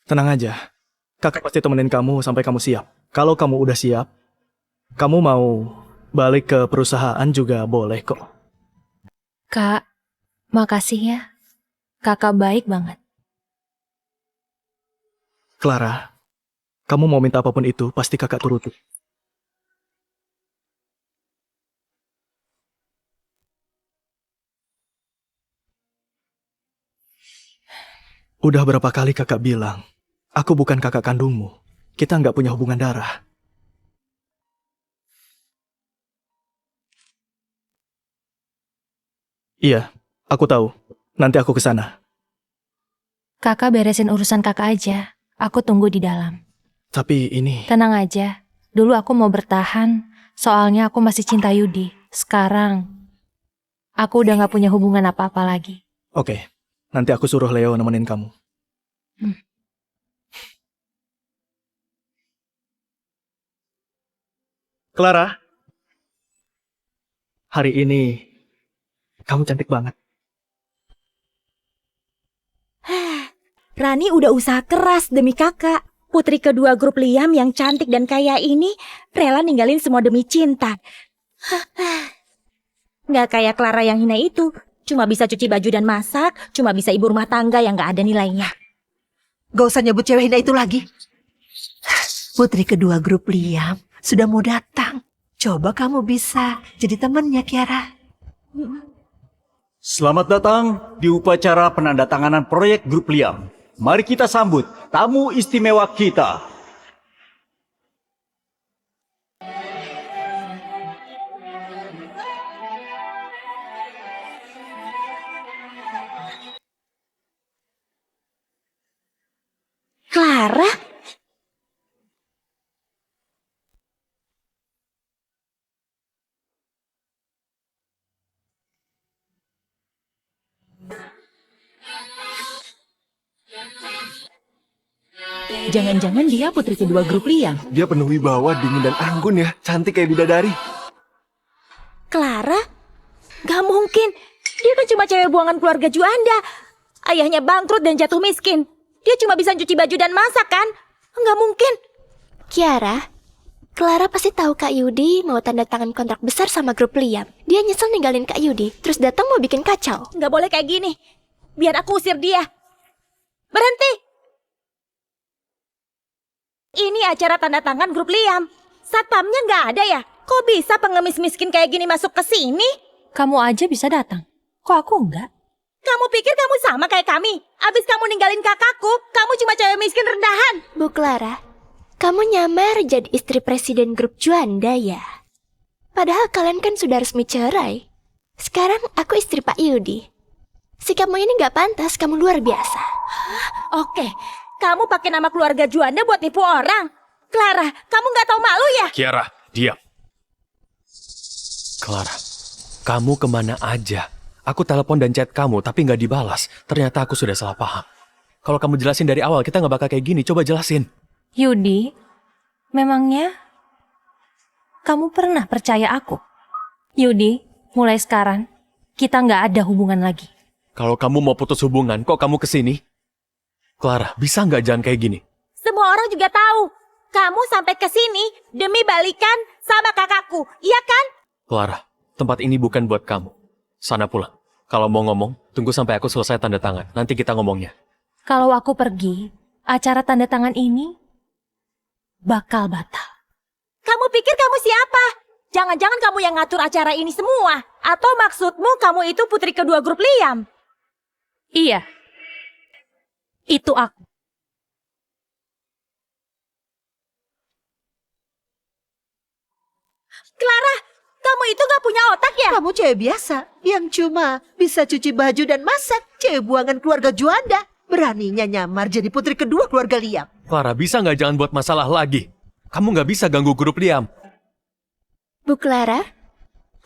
Tenang aja. Kakak pasti temenin kamu sampai kamu siap. Kalau kamu udah siap, kamu mau balik ke perusahaan juga boleh kok. Kak, makasih ya. Kakak baik banget. Clara, kamu mau minta apapun itu, pasti kakak turuti. Udah berapa kali kakak bilang, aku bukan kakak kandungmu. Kita nggak punya hubungan darah. Iya, aku tahu. Nanti aku ke sana. Kakak beresin urusan kakak aja. Aku tunggu di dalam. Tapi ini... Tenang aja. Dulu aku mau bertahan, soalnya aku masih cinta Yudi. Sekarang, aku udah gak punya hubungan apa-apa lagi. Oke, nanti aku suruh Leo nemenin kamu. Clara, hari ini kamu cantik banget. Rani udah usaha keras demi kakak. Putri kedua grup Liam yang cantik dan kaya ini rela ninggalin semua demi cinta. Nggak kayak Clara yang hina itu. Cuma bisa cuci baju dan masak, cuma bisa ibu rumah tangga yang nggak ada nilainya. Gak usah nyebut cewek hina itu lagi. Putri kedua grup Liam sudah mau datang. Coba kamu bisa jadi temannya, Kiara. Selamat datang di upacara penandatanganan proyek grup Liam. Mari kita sambut tamu istimewa kita. Clara? Jangan-jangan dia putri kedua grup Liam. Dia penuh wibawa, dingin dan anggun ya. Cantik kayak bidadari. Clara? Gak mungkin. Dia kan cuma cewek buangan keluarga Juanda. Ayahnya bangkrut dan jatuh miskin. Dia cuma bisa cuci baju dan masak kan? Gak mungkin. Kiara, Clara pasti tahu Kak Yudi mau tanda tangan kontrak besar sama grup Liam. Dia nyesel ninggalin Kak Yudi, terus datang mau bikin kacau. Gak boleh kayak gini. Biar aku usir dia. Berhenti. Ini acara tanda tangan grup Liam. Satpamnya nggak ada ya? Kok bisa pengemis miskin kayak gini masuk ke sini? Kamu aja bisa datang. Kok aku enggak? Kamu pikir kamu sama kayak kami? Abis kamu ninggalin kakakku, kamu cuma cewek miskin rendahan. Bu Clara, kamu nyamar jadi istri presiden grup Juanda ya? Padahal kalian kan sudah resmi cerai. Sekarang aku istri Pak Yudi. Sikapmu ini nggak pantas, kamu luar biasa. Oke, kamu pakai nama keluarga Juanda buat nipu orang. Clara, kamu nggak tahu malu ya? Kiara, diam. Clara, kamu kemana aja? Aku telepon dan chat kamu, tapi nggak dibalas. Ternyata aku sudah salah paham. Kalau kamu jelasin dari awal, kita nggak bakal kayak gini. Coba jelasin. Yudi, memangnya kamu pernah percaya aku? Yudi, Mulai sekarang, kita nggak ada hubungan lagi. Kalau kamu mau putus hubungan, kok kamu kesini? Clara, bisa nggak jangan kayak gini? Semua orang juga tahu. Kamu sampai ke sini demi balikan sama kakakku, iya kan? Clara, tempat ini bukan buat kamu. Sana pulang. Kalau mau ngomong, tunggu sampai aku selesai tanda tangan. Nanti kita ngomongnya. Kalau aku pergi, acara tanda tangan ini bakal batal. Kamu pikir kamu siapa? Jangan-jangan kamu yang ngatur acara ini semua? Atau maksudmu kamu itu putri kedua grup Liam? Iya, itu aku. Clara, kamu itu gak punya otak ya? Kamu cewek biasa yang cuma bisa cuci baju dan masak. Cewek buangan keluarga Juanda. Beraninya nyamar jadi putri kedua keluarga Liam. Clara, bisa nggak jangan buat masalah lagi? Kamu nggak bisa ganggu grup Liam. Bu Clara,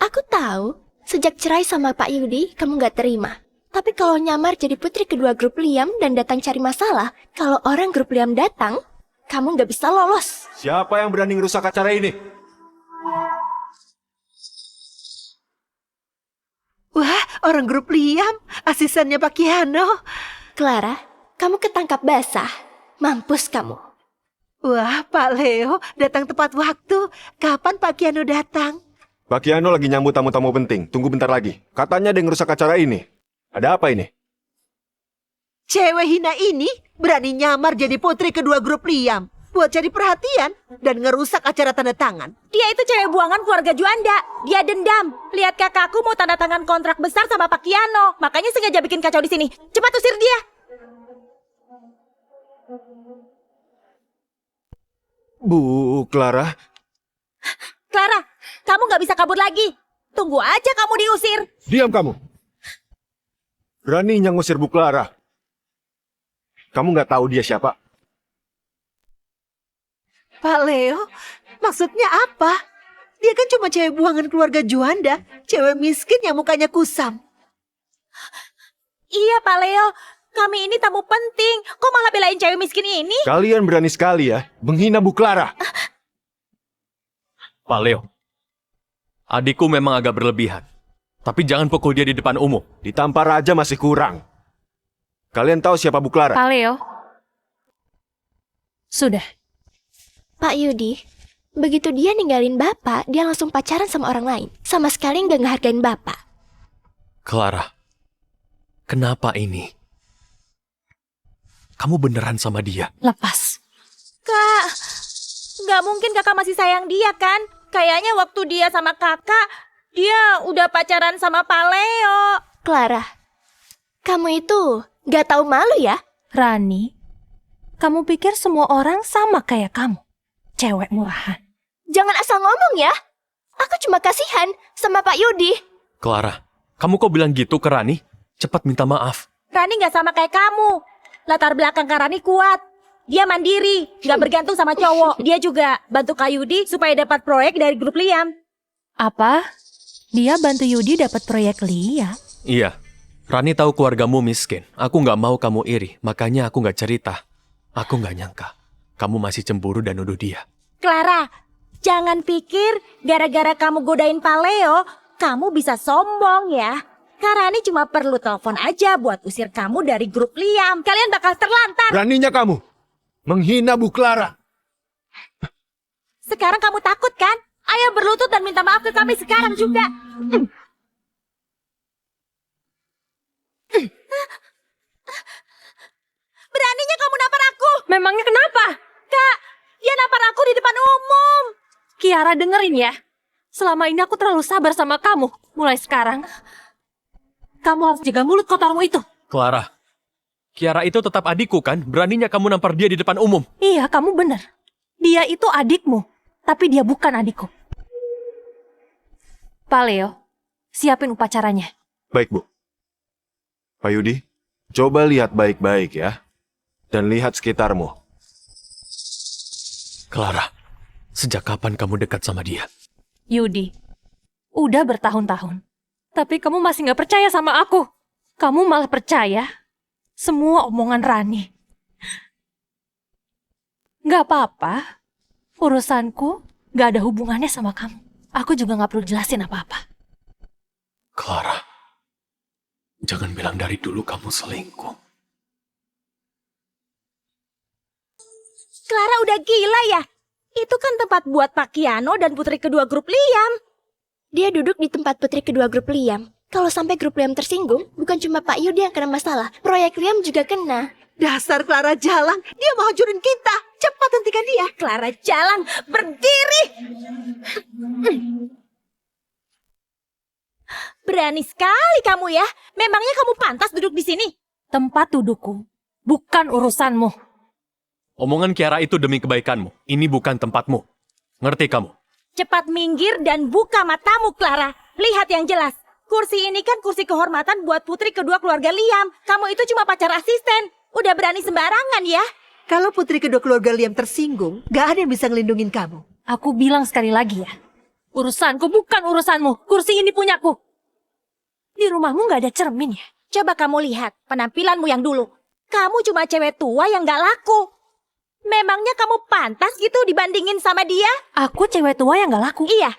aku tahu sejak cerai sama Pak Yudi kamu gak terima. Tapi kalau nyamar jadi putri kedua grup Liam dan datang cari masalah, kalau orang grup Liam datang, kamu gak bisa lolos. Siapa yang berani ngerusak acara ini? Wah, orang grup Liam, asistennya Pak Kiano. Clara, kamu ketangkap basah. Mampus kamu. Wah, Pak Leo datang tepat waktu. Kapan Pak Kiano datang? Pak Kiano lagi nyambut tamu-tamu penting. Tunggu bentar lagi. Katanya ada yang ngerusak acara ini. Ada apa ini? Cewek hina ini berani nyamar jadi putri kedua grup Liam. Buat cari perhatian dan ngerusak acara tanda tangan. Dia itu cewek buangan keluarga Juanda. Dia dendam. Lihat kakakku mau tanda tangan kontrak besar sama Pak Kiano. Makanya sengaja bikin kacau di sini. Cepat usir dia. Bu Clara, Clara, kamu gak bisa kabur lagi. Tunggu aja kamu diusir. diam kamu. Beraninya ngusir Bu Clara. Kamu nggak tahu dia siapa? Pak Leo, maksudnya apa? Dia kan cuma cewek buangan keluarga Juanda. Cewek miskin yang mukanya kusam. Iya Pak Leo, kami ini tamu penting. Kok malah belain cewek miskin ini? Kalian berani sekali ya menghina Bu Clara. Pak Leo, adikku memang agak berlebihan. Tapi jangan pukul dia di depan umum. Ditampar aja masih kurang. Kalian tahu siapa Bu Clara? Pak Leo, sudah. Pak Yudi, begitu dia ninggalin Bapak, dia langsung pacaran sama orang lain. Sama sekali nggak ngehargain Bapak. Clara, kenapa ini? Kamu beneran sama dia? Lepas. Kak, nggak mungkin kakak masih sayang dia kan? Kayaknya waktu dia sama kakak, dia udah pacaran sama Pak Leo. Clara, kamu itu nggak tahu malu ya? Rani, kamu pikir semua orang sama kayak kamu? Cewek murahan. Jangan asal ngomong ya. Aku cuma kasihan sama Pak Yudi. Clara, kamu kok bilang gitu ke Rani? Cepat minta maaf. Rani nggak sama kayak kamu. Latar belakang Kak Rani kuat. Dia mandiri, nggak bergantung sama cowok. Dia juga bantu Kak Yudi supaya dapat proyek dari grup Liam. Apa? Dia bantu Yudi dapat proyek Liam? Iya, Rani tahu keluargamu miskin. Aku nggak mau kamu iri, makanya aku nggak cerita. Aku nggak nyangka kamu masih cemburu dan nuduh dia. Clara, jangan pikir gara-gara kamu godain Pak Leo, kamu bisa sombong ya. Kak Rani cuma perlu telepon aja buat usir kamu dari grup Liam. Kalian bakal terlantar. Beraninya kamu menghina Bu Clara. Sekarang kamu takut kan? Ayo berlutut dan minta maaf ke kami sekarang juga. Beraninya kamu nampar aku. Memangnya kenapa? Kak, dia nampar aku di depan umum. Kiara dengerin ya. Selama ini aku terlalu sabar sama kamu. Mulai sekarang, kamu harus jaga mulut kotormu itu. Clara, Kiara itu tetap adikku kan? Beraninya kamu nampar dia di depan umum. Iya, kamu benar. Dia itu adikmu, tapi dia bukan adikku. Pak Leo, siapin upacaranya. Baik, Bu. Pak Yudi, coba lihat baik-baik ya. Dan lihat sekitarmu. Clara, sejak kapan kamu dekat sama dia? Yudi, udah bertahun-tahun. Tapi kamu masih gak percaya sama aku. Kamu malah percaya semua omongan Rani. Gak apa-apa. Urusanku gak ada hubungannya sama kamu. Aku juga gak perlu jelasin apa-apa. Jangan bilang dari dulu kamu selingkuh. Clara udah gila ya? Itu kan tempat buat Pak Kiano dan putri kedua grup Liam. Dia duduk di tempat putri kedua grup Liam. Kalau sampai grup Liam tersinggung, bukan cuma Pak Yudi yang kena masalah, proyek Liam juga kena. Dasar Clara Jalang, dia mau hancurin kita. Cepat hentikan dia. Clara Jalang, berdiri! Berani sekali kamu ya. Memangnya kamu pantas duduk di sini? Tempat dudukku, bukan urusanmu. Omongan Kiara itu demi kebaikanmu. Ini bukan tempatmu. Ngerti kamu? Cepat minggir dan buka matamu, Clara. Lihat yang jelas. Kursi ini kan kursi kehormatan buat putri kedua keluarga Liam. Kamu itu cuma pacar asisten. Udah berani sembarangan ya. Kalau putri kedua keluarga Liam tersinggung, gak ada yang bisa ngelindungin kamu. Aku bilang sekali lagi ya. Urusanku bukan urusanmu. Kursi ini punyaku. Di rumahmu gak ada cermin ya? Coba kamu lihat penampilanmu yang dulu. Kamu cuma cewek tua yang gak laku. Memangnya kamu pantas gitu dibandingin sama dia? Aku cewek tua yang gak laku. Iya.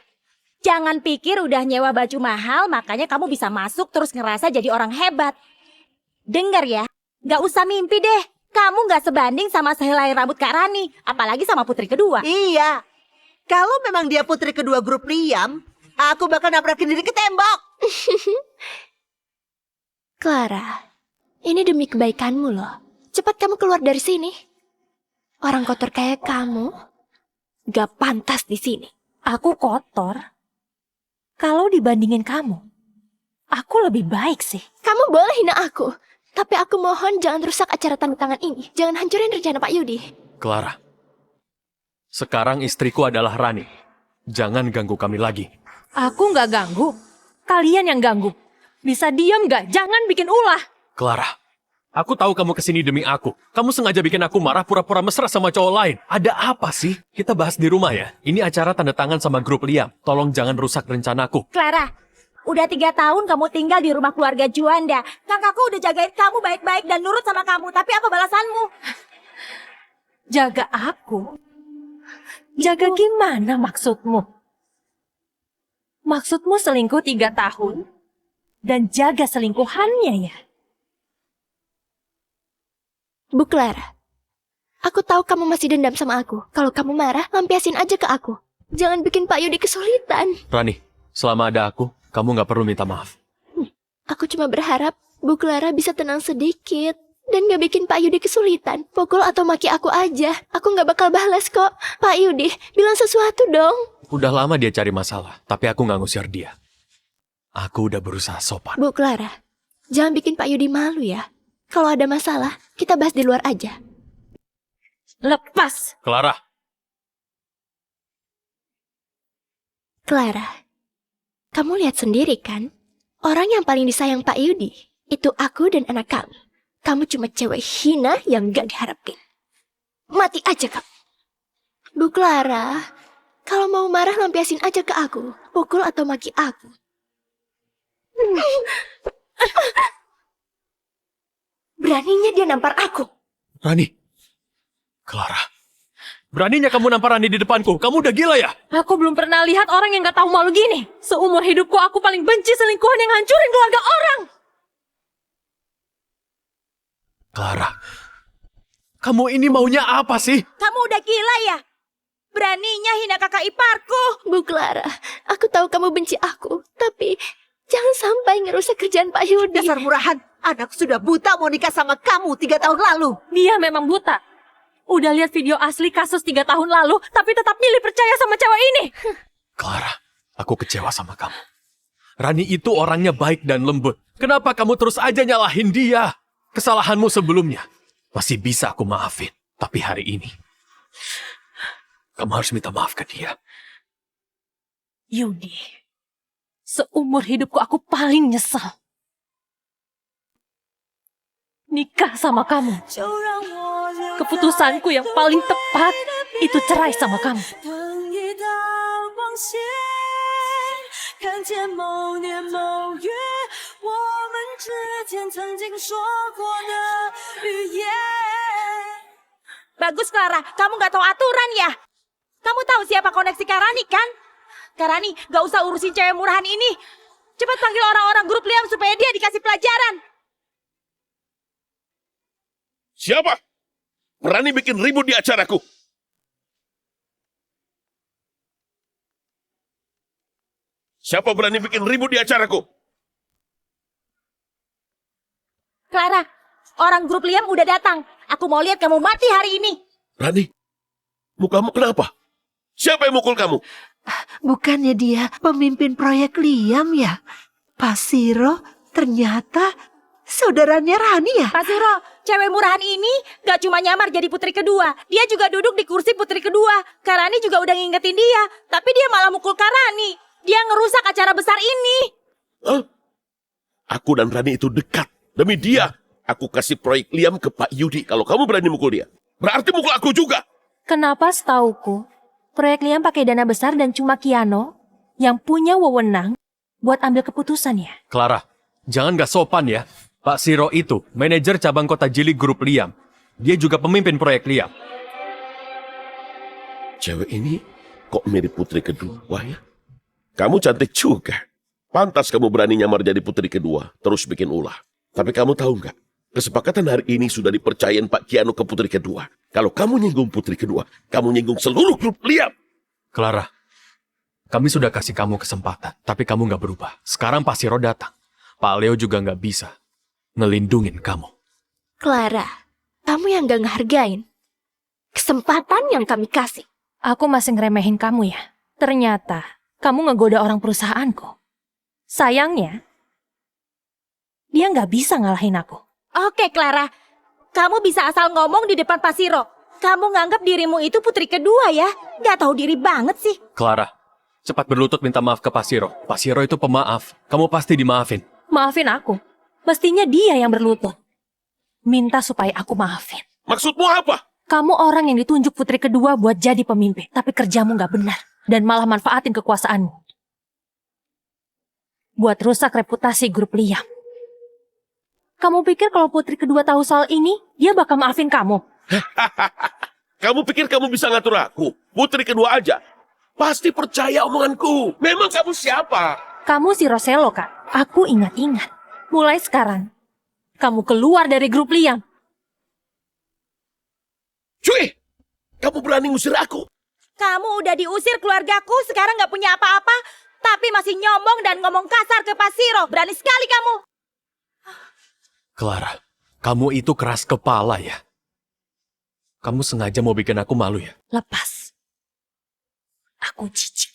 Jangan pikir udah nyewa baju mahal makanya kamu bisa masuk terus ngerasa jadi orang hebat. Dengar ya, gak usah mimpi deh. Kamu gak sebanding sama sehelai rambut Kak Rani. Apalagi sama putri kedua. Iya. Kalau memang dia putri kedua grup Liam, aku bakal nabrakin diri ke tembok. Clara, ini demi kebaikanmu loh. Cepat kamu keluar dari sini. Orang kotor kayak kamu gak pantas di sini. Aku kotor. Kalau dibandingin kamu, aku lebih baik sih. Kamu boleh hina aku, tapi aku mohon jangan rusak acara tanda tangan ini. Jangan hancurin rencana Pak Yudi. Clara, sekarang istriku adalah Rani. Jangan ganggu kami lagi. Aku nggak ganggu. Kalian yang ganggu. Bisa diam nggak? Jangan bikin ulah. Clara, aku tahu kamu kesini demi aku. Kamu sengaja bikin aku marah pura-pura mesra sama cowok lain. Ada apa sih? Kita bahas di rumah ya. Ini acara tanda tangan sama grup Liam. Tolong jangan rusak rencanaku. Clara, udah 3 tahun kamu tinggal di rumah keluarga Juanda. Kakakku udah jagain kamu baik-baik dan nurut sama kamu. Tapi apa balasanmu? Jaga aku? Jaga gimana maksudmu? Maksudmu selingkuh 3 tahun dan jaga selingkuhannya ya? Bu Clara, aku tahu kamu masih dendam sama aku. Kalau kamu marah, lampiasin aja ke aku. Jangan bikin Pak Yudi kesulitan. Rani, selama ada aku, kamu nggak perlu minta maaf. Aku cuma berharap Bu Clara bisa tenang sedikit dan gak bikin Pak Yudi kesulitan. Pukul atau maki aku aja. Aku gak bakal balas kok. Pak Yudi, bilang sesuatu dong. Udah lama dia cari masalah, tapi aku nggak ngusir dia. Aku udah berusaha sopan. Bu Clara, jangan bikin Pak Yudi malu ya. Kalau ada masalah, kita bahas di luar aja. Lepas. Clara. Clara, kamu lihat sendiri kan? Orang yang paling disayang Pak Yudi, itu aku dan anak kamu. Kamu cuma cewek hina yang gak diharapin. Mati aja kamu. Bu Clara, kalau mau marah lampiasin aja ke aku. Pukul atau maki aku. Beraninya dia nampar aku. Rani. Clara. Beraninya kamu nampar Rani di depanku. Kamu udah gila ya? Aku belum pernah lihat orang yang gak tahu malu gini. Seumur hidupku aku paling benci selingkuhan yang hancurin keluarga orang. Clara. Kamu ini maunya apa sih? Kamu udah gila ya? Beraninya hina kakak iparku. Bu Clara, aku tahu kamu benci aku. Tapi jangan sampai ngerusak kerjaan Pak Yudi. Dasar murahan. Anak sudah buta mau nikah sama kamu 3 tahun lalu. Dia memang buta. Udah lihat video asli kasus 3 tahun lalu, tapi tetap milih percaya sama cewek ini. Clara, aku kecewa sama kamu. Rani itu orangnya baik dan lembut. Kenapa kamu terus aja nyalahin dia? Kesalahanmu sebelumnya masih bisa aku maafin. Tapi hari ini, kamu harus minta maaf ke dia. Yudi, seumur hidupku aku paling nyesel nikah sama kamu. Keputusanku yang paling tepat itu cerai sama kamu. Bagus Clara, kamu gak tahu aturan ya? Kamu tahu siapa koneksi Karani kan? Karani, gak usah urusin cewek murahan ini. Cepat panggil orang-orang grup Liam supaya dia dikasih pelajaran. Siapa? Berani bikin ribut di acaraku? Siapa berani bikin ribut di acaraku? Clara, orang grup Liam udah datang. Aku mau lihat kamu mati hari ini. Rani, mukamu kenapa? Siapa yang mukul kamu? Bukannya dia pemimpin proyek Liam ya? Pasiro ternyata saudaranya Rani ya? Pak Siro, cewek murahan ini gak cuma nyamar jadi putri kedua. Dia juga duduk di kursi putri kedua. Karani juga udah ngingetin dia. Tapi dia malah mukul Karani. Dia ngerusak acara besar ini. Hah? Aku dan Rani itu dekat. Demi dia, aku kasih proyek Liam ke Pak Yudi. Kalau kamu berani mukul dia, berarti mukul aku juga. Kenapa setauku, proyek Liam pakai dana besar dan cuma Kiano yang punya wewenang buat ambil keputusan ya? Clara, jangan gak sopan ya. Pak Siro itu manajer cabang kota Jili grup Liam. Dia juga pemimpin proyek Liam. Cewek ini kok mirip putri kedua ya? Kamu cantik juga. Pantas kamu berani nyamar jadi putri kedua, terus bikin ulah. Tapi kamu tahu nggak? Kesepakatan hari ini sudah dipercayain Pak Kiano ke putri kedua. Kalau kamu nyinggung putri kedua, kamu nyinggung seluruh grup Liam. Clara, kami sudah kasih kamu kesempatan, tapi kamu nggak berubah. Sekarang Pak Siro datang. Pak Leo juga nggak bisa ngelindungin kamu. Clara, kamu yang gak ngehargain kesempatan yang kami kasih. Aku masih ngeremehin kamu ya. Ternyata kamu ngegoda orang perusahaanku. Sayangnya, dia nggak bisa ngalahin aku. Oke, Clara. Kamu bisa asal ngomong di depan Pak Siro. Kamu nganggap dirimu itu putri kedua ya? Gak tahu diri banget sih. Clara, cepat berlutut minta maaf ke Pak Siro. Pak Siro itu pemaaf. Kamu pasti dimaafin. Maafin aku. Mestinya dia yang berlutut. Minta supaya aku maafin. Maksudmu apa? Kamu orang yang ditunjuk putri kedua buat jadi pemimpin. Tapi kerjamu nggak benar. Dan malah manfaatin kekuasaanmu. Buat rusak reputasi grup Liam. Kamu pikir kalau putri kedua tahu soal ini, dia bakal maafin kamu? Kamu pikir kamu bisa ngatur aku? Putri kedua aja. Pasti percaya omonganku. Memang kamu siapa? Kamu si Roselo kan? Aku ingat-ingat. Mulai sekarang, kamu keluar dari grup Liam. Cuy, kamu berani ngusir aku? Kamu udah diusir keluargaku, sekarang gak punya apa-apa. Tapi masih nyombong dan ngomong kasar ke Pak Siro. Berani sekali kamu. Clara, kamu itu keras kepala ya. Kamu sengaja mau bikin aku malu ya? Lepas. Aku jijik.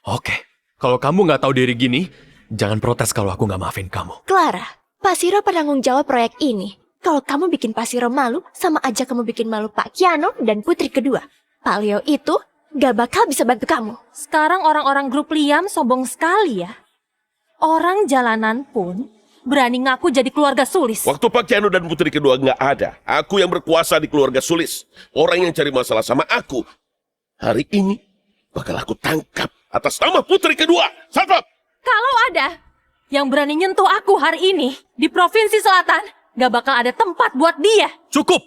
Oke, kalau kamu nggak tahu diri gini, jangan protes kalau aku nggak maafin kamu. Clara, Pak Siro penanggung jawab proyek ini. Kalau kamu bikin Pak Siro malu, sama aja kamu bikin malu Pak Kiano dan putri kedua. Pak Leo itu gak bakal bisa bantu kamu. Sekarang orang-orang grup Liam sombong sekali ya. Orang jalanan pun berani ngaku jadi keluarga Sulis. Waktu Pak Kiano dan putri kedua nggak ada, aku yang berkuasa di keluarga Sulis. Orang yang cari masalah sama aku. Hari ini bakal aku tangkap atas nama putri kedua. Satpam! Kalau ada yang berani nyentuh aku hari ini di Provinsi Selatan, gak bakal ada tempat buat dia. Cukup!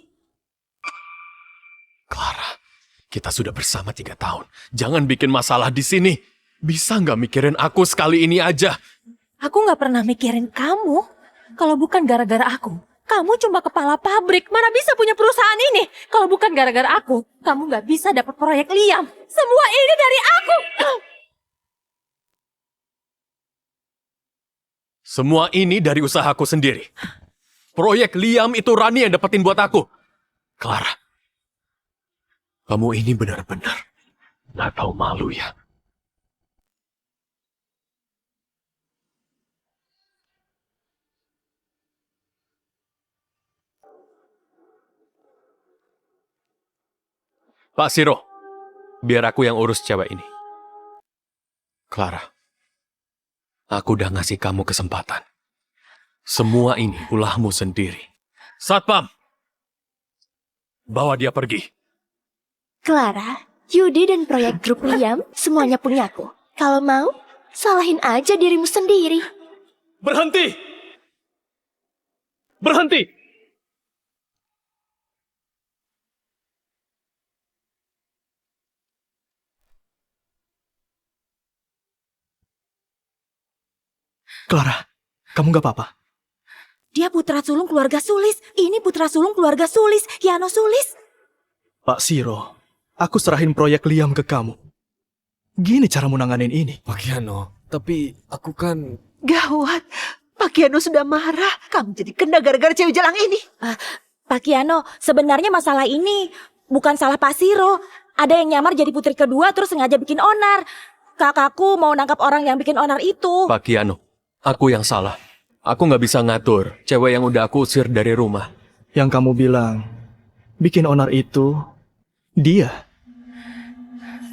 Clara, kita sudah bersama 3 tahun. Jangan bikin masalah di sini. Bisa nggak mikirin aku sekali ini aja? Aku gak pernah mikirin kamu. Kalau bukan gara-gara aku, kamu cuma kepala pabrik. Mana bisa punya perusahaan ini? Kalau bukan gara-gara aku, kamu gak bisa dapat proyek Liam. Semua ini dari aku. Semua ini dari usahaku sendiri. Proyek Liam itu Rani yang dapetin buat aku. Clara, kamu ini benar-benar gak tahu malu ya. Pak Siro, biar aku yang urus cewek ini. Clara, aku udah ngasih kamu kesempatan. Semua ini ulahmu sendiri. Satpam, bawa dia pergi. Clara, Yudi dan proyek grup Liam semuanya punyaku. Kalau mau, salahin aja dirimu sendiri. Berhenti! Berhenti! Clara, kamu gak apa-apa? Dia putra sulung keluarga Sulis. Ini putra sulung keluarga Sulis, Kiano Sulis. Pak Siro, aku serahin proyek Liam ke kamu. Gini cara nanganin ini. Pak Kiano, tapi aku kan... Gawat, Pak Kiano sudah marah. Kamu jadi kena gara-gara cewek jalang ini. Pak Kiano, sebenarnya masalah ini bukan salah Pak Siro. Ada yang nyamar jadi putri kedua terus sengaja bikin onar. Kakakku mau nangkap orang yang bikin onar itu. Pak Kiano, aku yang salah. Aku nggak bisa ngatur cewek yang udah aku usir dari rumah. Yang kamu bilang, bikin onar itu, dia.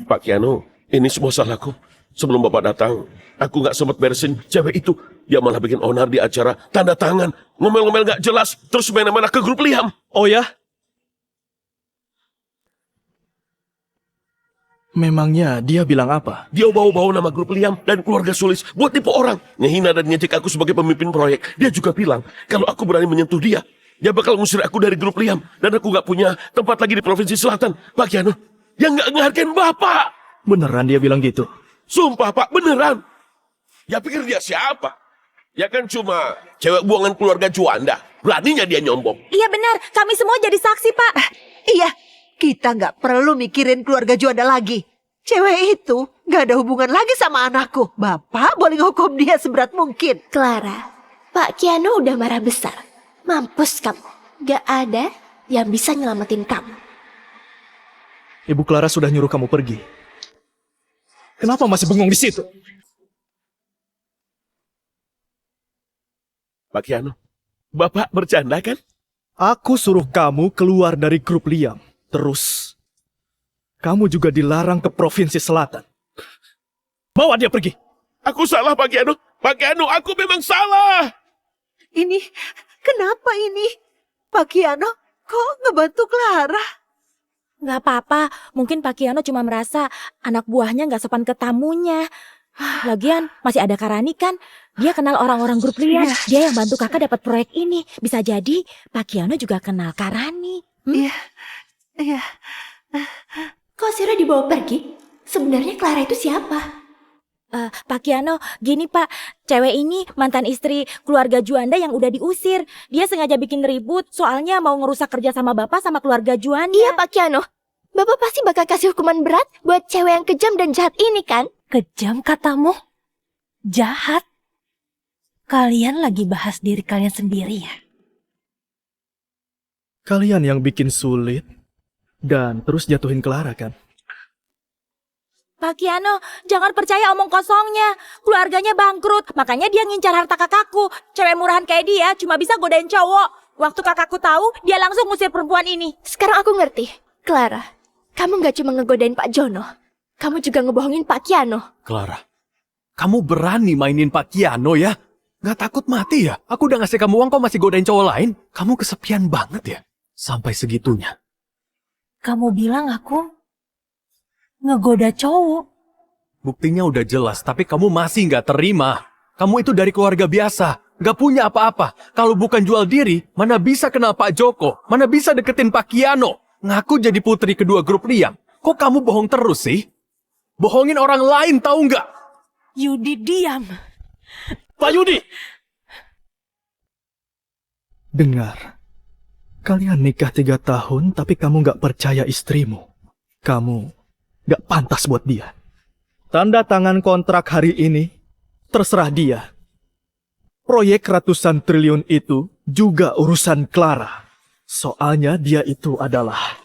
Pak Kiano, ini semua salahku. Sebelum Bapak datang, aku nggak sempat beresin cewek itu. Dia malah bikin onar di acara tanda tangan. Ngomel-ngomel nggak jelas, terus main-main ke grup Liam. Oh ya? Memangnya dia bilang apa? Dia bawa-bawa nama grup Liam dan keluarga Sulis buat tipu orang. Ngehina dan ngejek aku sebagai pemimpin proyek. Dia juga bilang, kalau aku berani menyentuh dia, dia bakal ngusir aku dari grup Liam. Dan aku nggak punya tempat lagi di Provinsi Selatan. Pak Kiano, dia nggak ngehargain Bapak. Beneran dia bilang gitu? Sumpah Pak, beneran. Ya pikir dia siapa? Ya kan cuma cewek buangan keluarga Juanda. Beraninya dia nyombong. Iya benar, kami semua jadi saksi, Pak. Iya, kita nggak perlu mikirin keluarga Juanda lagi. Cewek itu nggak ada hubungan lagi sama anakku. Bapak boleh hukum dia seberat mungkin. Clara, Pak Kiano udah marah besar. Mampus kamu. Gak ada yang bisa nyelamatin kamu. Ibu Clara sudah nyuruh kamu pergi. Kenapa masih bengong di situ? Pak Kiano, Bapak bercanda kan? Aku suruh kamu keluar dari grup Liam. Terus, kamu juga dilarang ke Provinsi Selatan. Bawa dia pergi. Aku salah Pak Kiano. Pak Kiano, aku memang salah. Ini, kenapa ini? Pak Kiano, kok ngebantu Clara? Nggak apa-apa, mungkin Pak Kiano cuma merasa anak buahnya nggak sopan ke tamunya. Lagian masih ada Karani kan, dia kenal orang-orang grup Liam. Dia yang bantu kakak dapat proyek ini. Bisa jadi Pak Kiano juga kenal Karani. Iya, iya. Kok Siro dibawa pergi? Sebenarnya Clara itu siapa? Pak Kiano, gini Pak, cewek ini mantan istri keluarga Juanda yang udah diusir. Dia sengaja bikin ribut soalnya mau ngerusak kerja sama Bapak sama keluarga Juanda. Iya Pak Kiano, Bapak pasti bakal kasih hukuman berat buat cewek yang kejam dan jahat ini kan? Kejam katamu? Jahat? Kalian lagi bahas diri kalian sendiri ya? Kalian yang bikin sulit dan terus jatuhin Clara kan? Pak Kiano, jangan percaya omong kosongnya. Keluarganya bangkrut, makanya dia ngincar harta kakakku. Cewek murahan kayak dia cuma bisa godain cowok. Waktu kakakku tahu, dia langsung ngusir perempuan ini. Sekarang aku ngerti. Clara, kamu gak cuma ngegodain Pak Jono. Kamu juga ngebohongin Pak Kiano. Clara, kamu berani mainin Pak Kiano ya? Gak takut mati ya? Aku udah ngasih kamu uang, kau masih godain cowok lain? Kamu kesepian banget ya? Sampai segitunya. Kamu bilang aku ngegoda cowok. Buktinya udah jelas, tapi kamu masih gak terima. Kamu itu dari keluarga biasa, gak punya apa-apa. Kalau bukan jual diri, mana bisa kenal Pak Joko? Mana bisa deketin Pak Kiano? Ngaku jadi putri kedua grup Liam. Kok kamu bohong terus sih? Bohongin orang lain tahu nggak? Yudi, diam. Pak Yudi! Dengar. Kalian nikah 3 tahun, tapi kamu gak percaya istrimu. Kamu gak pantas buat dia. Tanda tangan kontrak hari ini, terserah dia. Proyek ratusan triliun itu juga urusan Clara. Soalnya dia itu adalah...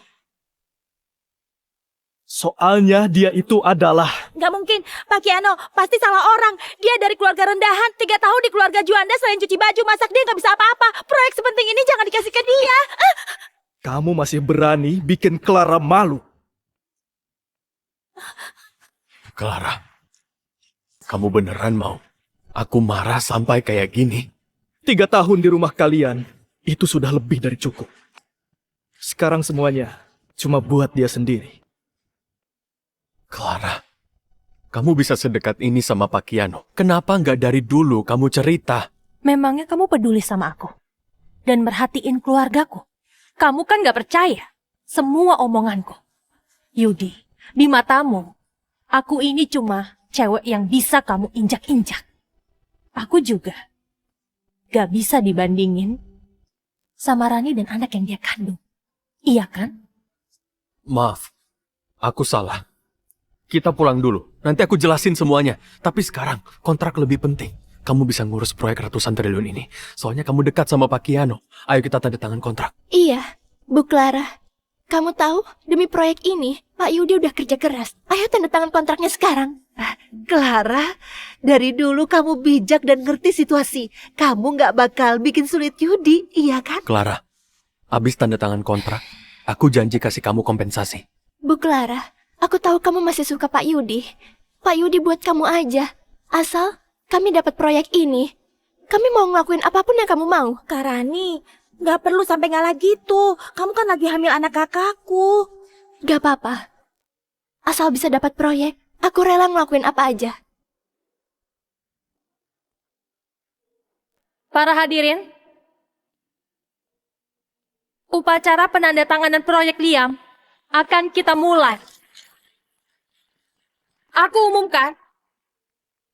Nggak mungkin, Pak Kiano pasti salah orang. Dia dari keluarga rendahan, 3 tahun di keluarga Juanda selain cuci baju, masak dia nggak bisa apa-apa. Proyek sepenting ini jangan dikasih ke dia. Kamu masih berani bikin Clara malu. Clara, kamu beneran mau aku marah sampai kayak gini? 3 tahun di rumah kalian, itu sudah lebih dari cukup. Sekarang semuanya cuma buat dia sendiri. Clara, kamu bisa sedekat ini sama Pak Kiano. Kenapa nggak dari dulu kamu cerita? Memangnya kamu peduli sama aku? Dan merhatiin keluargaku? Kamu kan gak percaya semua omonganku. Yudi, di matamu, aku ini cuma cewek yang bisa kamu injak-injak. Aku juga gak bisa dibandingin sama Rani dan anak yang dia kandung. Iya kan? Maaf, aku salah. Kita pulang dulu, nanti aku jelasin semuanya. Tapi sekarang, kontrak lebih penting. Kamu bisa ngurus proyek ratusan triliun ini. Soalnya kamu dekat sama Pak Kiano. Ayo kita tanda tangan kontrak. Iya, Bu Clara. Kamu tahu, demi proyek ini, Pak Yudi udah kerja keras. Ayo tanda tangan kontraknya sekarang. Clara, dari dulu kamu bijak dan ngerti situasi. Kamu nggak bakal bikin sulit Yudi, iya kan? Clara, abis tanda tangan kontrak, aku janji kasih kamu kompensasi. Bu Clara, aku tahu kamu masih suka Pak Yudi. Pak Yudi buat kamu aja. Asal kami dapat proyek ini. Kami mau ngelakuin apapun yang kamu mau. Kak Rani, gak perlu sampai ngalah gitu. Kamu kan lagi hamil anak kakakku. Gak apa-apa. Asal bisa dapat proyek, aku rela ngelakuin apa aja. Para hadirin, upacara penandatanganan proyek Liam akan kita mulai. Aku umumkan,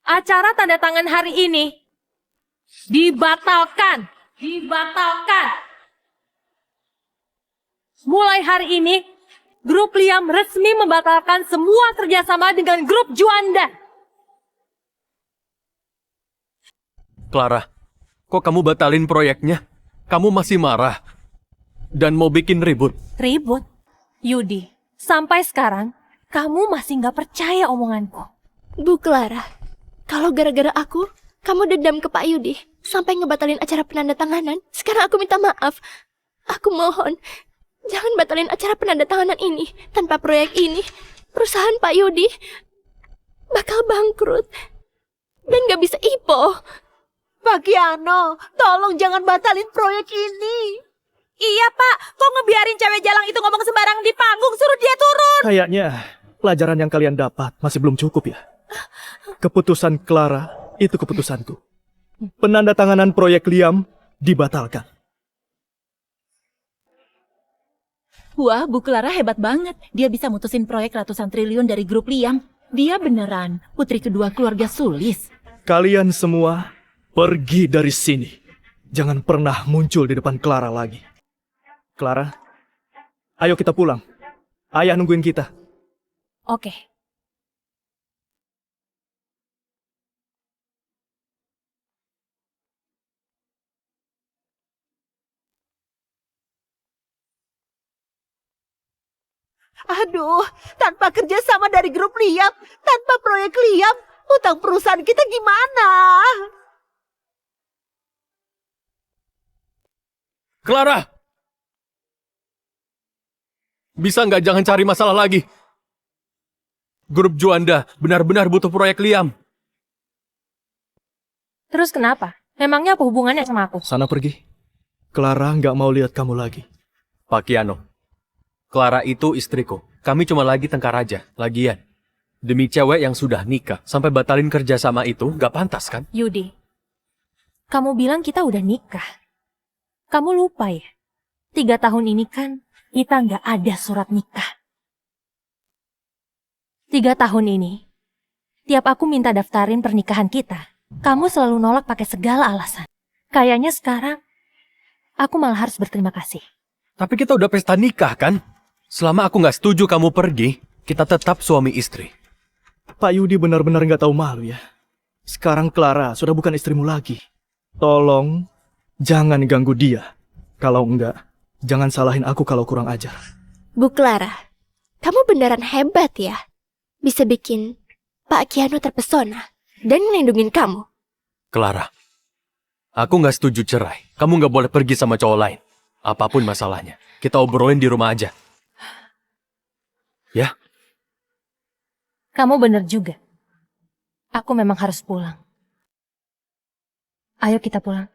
acara tanda tangan hari ini dibatalkan. Mulai hari ini, grup Liam resmi membatalkan semua kerjasama dengan grup Juanda. Clara, kok kamu batalin proyeknya? Kamu masih marah dan mau bikin ribut. Ribut? Yudi, sampai sekarang kamu masih nggak percaya omonganku. Bu Clara, kalau gara-gara aku, kamu dendam ke Pak Yudi sampai ngebatalin acara penandatanganan. Sekarang aku minta maaf. Aku mohon, jangan batalin acara penandatanganan ini. Tanpa proyek ini, perusahaan Pak Yudi bakal bangkrut dan gak bisa IPO. Pak Kiano, tolong jangan batalin proyek ini. Iya Pak, kok ngebiarin cewek jalang itu ngomong sembarang di panggung, suruh dia turun. Kayaknya pelajaran yang kalian dapat masih belum cukup ya. Keputusan Clara itu keputusanku. Penandatanganan proyek Liam dibatalkan. Wah, Bu Clara hebat banget. Dia bisa mutusin proyek ratusan triliun dari grup Liam. Dia beneran putri kedua keluarga Sulis. Kalian semua pergi dari sini. Jangan pernah muncul di depan Clara lagi. Clara, ayo kita pulang. Ayah nungguin kita. Oke. Aduh, tanpa kerjasama dari grup Liam, tanpa proyek Liam, utang perusahaan kita gimana? Clara! Bisa nggak jangan cari masalah lagi? Grup Juanda benar-benar butuh proyek Liam. Terus kenapa? Memangnya apa hubungannya sama aku? Sana pergi. Clara nggak mau lihat kamu lagi. Pak Kiano, Clara itu istriku. Kami cuma lagi tengkar aja, lagian. Demi cewek yang sudah nikah, sampai batalin kerjasama itu nggak pantas kan? Yudi, kamu bilang kita udah nikah. Kamu lupa ya? 3 tahun ini kan kita nggak ada surat nikah. 3 tahun ini, tiap aku minta daftarin pernikahan kita, kamu selalu nolak pakai segala alasan. Kayaknya sekarang, aku malah harus berterima kasih. Tapi kita udah pesta nikah kan? Selama aku nggak setuju kamu pergi, kita tetap suami istri. Pak Yudi benar-benar nggak tahu malu ya. Sekarang Clara sudah bukan istrimu lagi. Tolong, jangan ganggu dia. Kalau enggak, jangan salahin aku kalau kurang ajar. Bu Clara, kamu beneran hebat ya. Bisa bikin Pak Kiano terpesona dan ngelindungin kamu. Clara, aku nggak setuju cerai. Kamu nggak boleh pergi sama cowok lain. Apapun masalahnya, kita obrolin di rumah aja. Ya? Kamu bener juga. Aku memang harus pulang. Ayo kita pulang.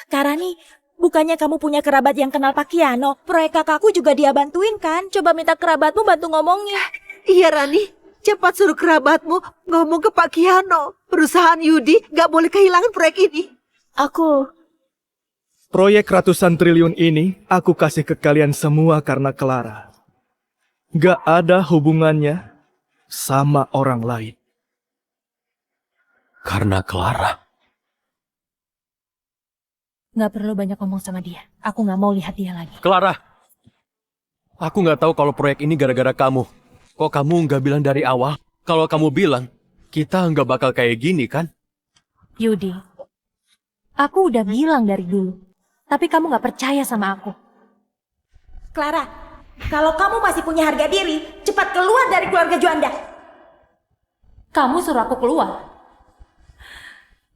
Kak Rani, bukannya kamu punya kerabat yang kenal Pak Kiano? Proyek kakakku juga dia bantuin kan? Coba minta kerabatmu bantu ngomongnya. Iya Rani, cepat suruh kerabatmu ngomong ke Pak Kiano. Perusahaan Yudi gak boleh kehilangan proyek ini. Aku Proyek ratusan triliun ini aku kasih ke kalian semua karena Clara. Gak ada hubungannya sama orang lain. Karena Clara. Nggak perlu banyak ngomong sama dia. Aku nggak mau lihat dia lagi. Clara, aku nggak tahu kalau proyek ini gara-gara kamu. Kok kamu nggak bilang dari awal? Kalau kamu bilang, kita nggak bakal kayak gini kan? Yudi, aku udah bilang dari dulu. Tapi kamu nggak percaya sama aku. Clara, kalau kamu masih punya harga diri, cepat keluar dari keluarga Juanda. Kamu suruh aku keluar.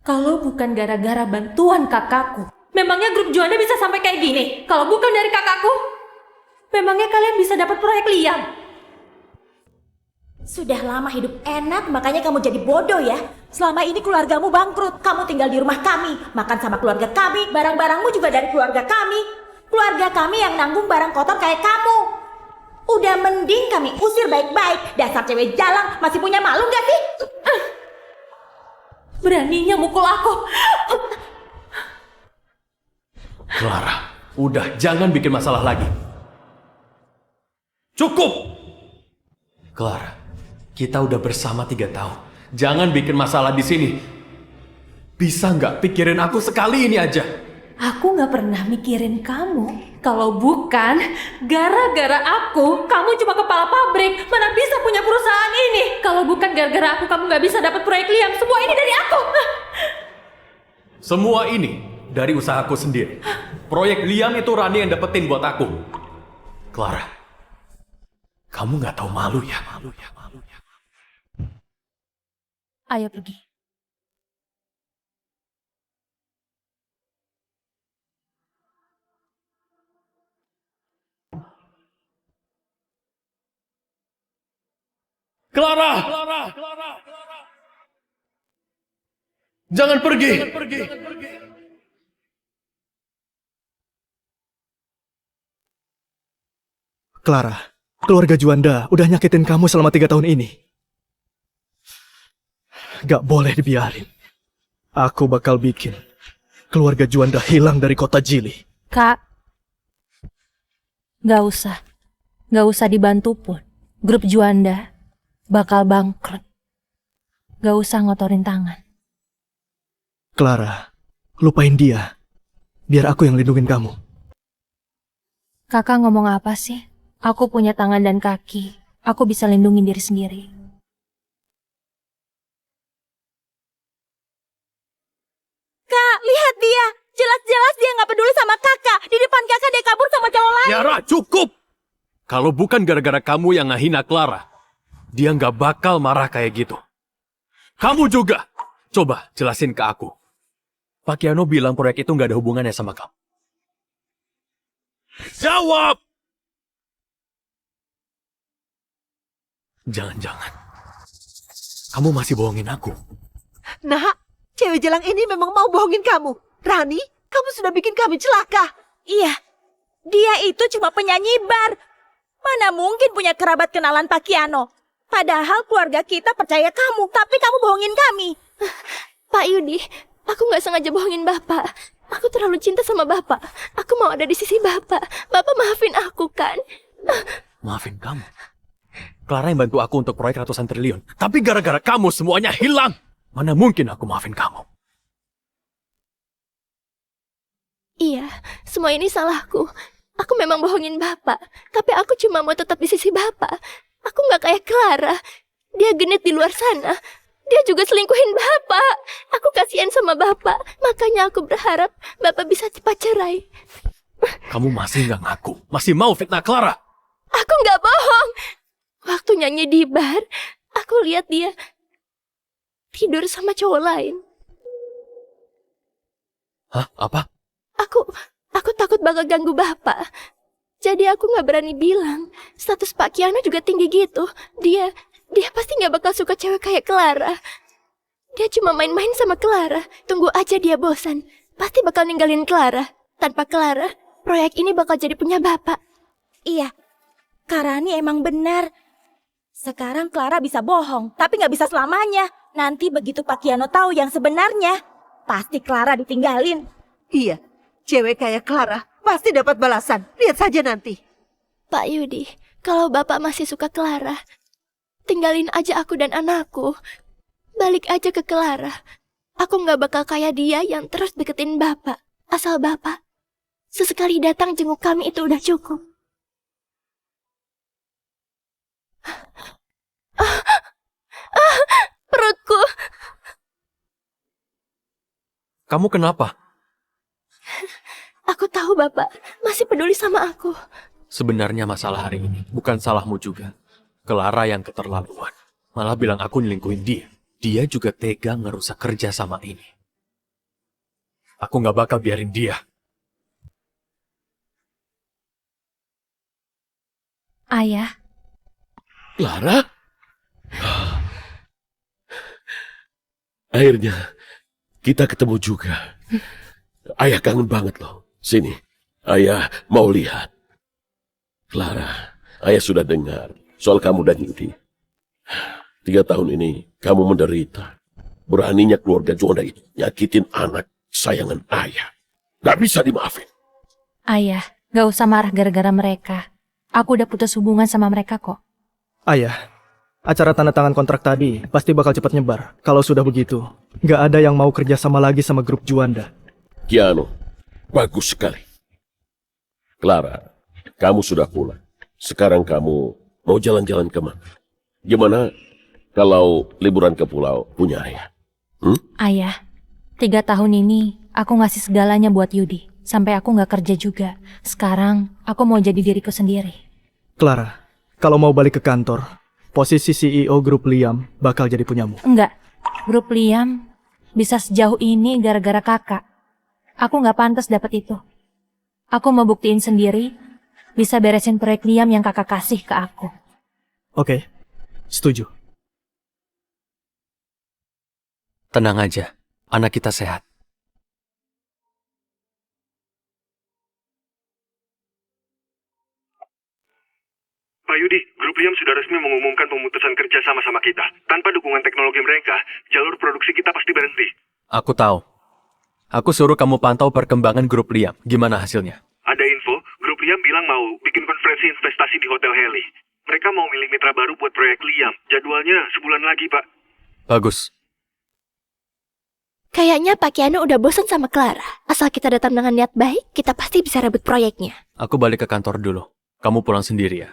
Kalau bukan gara-gara bantuan kakakku, memangnya grup Juanda bisa sampai kayak gini? Kalau bukan dari kakakku, memangnya kalian bisa dapat proyek Liam? Sudah lama hidup enak, makanya kamu jadi bodoh ya. Selama ini keluargamu bangkrut, kamu tinggal di rumah kami, makan sama keluarga kami, barang-barangmu juga dari keluarga kami. Keluarga kami yang nanggung barang kotor kayak kamu. Udah mending kami usir baik-baik. Dasar cewek jalang, masih punya malu gak sih? Beraninya mukul aku. Clara, udah jangan bikin masalah lagi. Cukup! Clara, kita udah bersama 3 tahun. Jangan bikin masalah di sini. Bisa nggak pikirin aku sekali ini aja? Aku nggak pernah mikirin kamu. Kalau bukan gara-gara aku, kamu cuma kepala pabrik. Mana bisa punya perusahaan ini? Kalau bukan gara-gara aku, kamu nggak bisa dapat proyek Liam. Semua ini dari aku. Semua ini dari usahaku sendiri. Proyek Liam itu Rani yang dapetin buat aku. Clara, kamu nggak tahu malu ya? Ayo pergi. Clara! Jangan pergi! Clara, keluarga Juanda udah nyakitin kamu selama 3 tahun ini. Gak boleh dibiarin. Aku bakal bikin keluarga Juanda hilang dari kota Jili. Kak, gak usah dibantu pun. Grup Juanda bakal bangkrut. Gak usah ngotorin tangan. Clara, lupain dia. Biar aku yang lindungin kamu. Kakak ngomong apa sih? Aku punya tangan dan kaki. Aku bisa lindungin diri sendiri. Kak, lihat dia. Jelas-jelas dia nggak peduli sama kakak. Di depan kakak dia kabur sama cowok lain. Tiara, cukup! Kalau bukan gara-gara kamu yang ngehina Clara, dia nggak bakal marah kayak gitu. Kamu juga. Coba jelasin ke aku. Pak Kiano bilang proyek itu nggak ada hubungannya sama kamu. Jawab! Jangan-jangan. Kamu masih bohongin aku. Nah, cewek jalang ini memang mau bohongin kamu. Rani, kamu sudah bikin kami celaka. Iya, dia itu cuma penyanyi bar. Mana mungkin punya kerabat kenalan Pak Kiano. Padahal keluarga kita percaya kamu, tapi kamu bohongin kami. Pak Yudi, aku nggak sengaja bohongin Bapak. Aku terlalu cinta sama Bapak. Aku mau ada di sisi Bapak. Bapak maafin aku kan? Maafin kamu. Clara yang bantu aku untuk proyek ratusan triliun. Tapi gara-gara kamu semuanya hilang. Mana mungkin aku maafin kamu? Iya, semua ini salahku. Aku memang bohongin Bapak. Tapi aku cuma mau tetap di sisi Bapak. Aku nggak kayak Clara. Dia genit di luar sana. Dia juga selingkuhin Bapak. Aku kasihan sama Bapak. Makanya aku berharap Bapak bisa cepat cerai. Kamu masih nggak ngaku? Masih mau fitnah Clara? Aku nggak bohong. Waktu nyanyi di bar, aku lihat dia tidur sama cowok lain. Hah? Apa? Aku takut bakal ganggu Bapak. Jadi aku nggak berani bilang. Status Pak Kiano juga tinggi gitu. Dia pasti nggak bakal suka cewek kayak Clara. Dia cuma main-main sama Clara. Tunggu aja dia bosan. Pasti bakal ninggalin Clara. Tanpa Clara, proyek ini bakal jadi punya Bapak. Iya, Kak Rani emang benar. Sekarang Clara bisa bohong, tapi nggak bisa selamanya. Nanti begitu Pak Kiano tahu yang sebenarnya, pasti Clara ditinggalin. Iya, Cewek kayak Clara pasti dapat balasan. Lihat saja nanti. Pak Yudi, kalau Bapak masih suka Clara, tinggalin aja aku dan anakku. Balik aja ke Clara. Aku nggak bakal kayak dia yang terus deketin Bapak. Asal Bapak sesekali datang jenguk kami itu udah cukup. Perutku. Kamu kenapa? Aku tahu Bapak masih peduli sama aku. Sebenarnya masalah hari ini bukan salahmu juga. Clara yang keterlaluan. Malah bilang aku nyelingkuhin dia. Dia juga tega ngerusak kerja sama ini. Aku nggak bakal biarin dia. Ayah, Clara? Akhirnya kita ketemu juga. Ayah kangen banget loh. Sini, ayah mau lihat. Clara, ayah sudah dengar soal kamu dan Yudi. 3 tahun ini kamu menderita. Beraninya keluarga Juanda itu nyakitin anak sayangan ayah. Gak bisa dimaafin. ayah, gak usah marah gara-gara mereka. Aku udah putus hubungan sama mereka kok. Ayah, acara tanda tangan kontrak tadi pasti bakal cepat nyebar. Kalau sudah begitu, nggak ada yang mau kerja sama lagi sama grup Juanda. Kiano, bagus sekali. Clara, kamu sudah pulang. Sekarang kamu mau jalan-jalan kemana? Gimana kalau liburan ke pulau punya ayah? Ayah, 3 tahun ini aku ngasih segalanya buat Yudi. Sampai aku gak kerja juga. Sekarang aku mau jadi diriku sendiri. Clara, kalau mau balik ke kantor, posisi CEO grup Liam bakal jadi punyamu. Enggak, grup Liam bisa sejauh ini gara-gara kakak. Aku gak pantas dapat itu. Aku mau buktiin sendiri bisa beresin proyek Liam yang kakak kasih ke aku. Oke, setuju. Tenang aja, anak kita sehat. Pak Yudi, grup Liam sudah resmi mengumumkan pemutusan kerja sama kita. Tanpa dukungan teknologi mereka, jalur produksi kita pasti berhenti. Aku tahu. Aku suruh kamu pantau perkembangan grup Liam. Gimana hasilnya? Ada info, grup Liam bilang mau bikin konferensi investasi di Hotel Heli. Mereka mau milih mitra baru buat proyek Liam. Jadwalnya sebulan lagi, Pak. Bagus. Kayaknya Pak Kiano udah bosan sama Clara. Asal kita datang dengan niat baik, kita pasti bisa rebut proyeknya. Aku balik ke kantor dulu. Kamu pulang sendiri ya.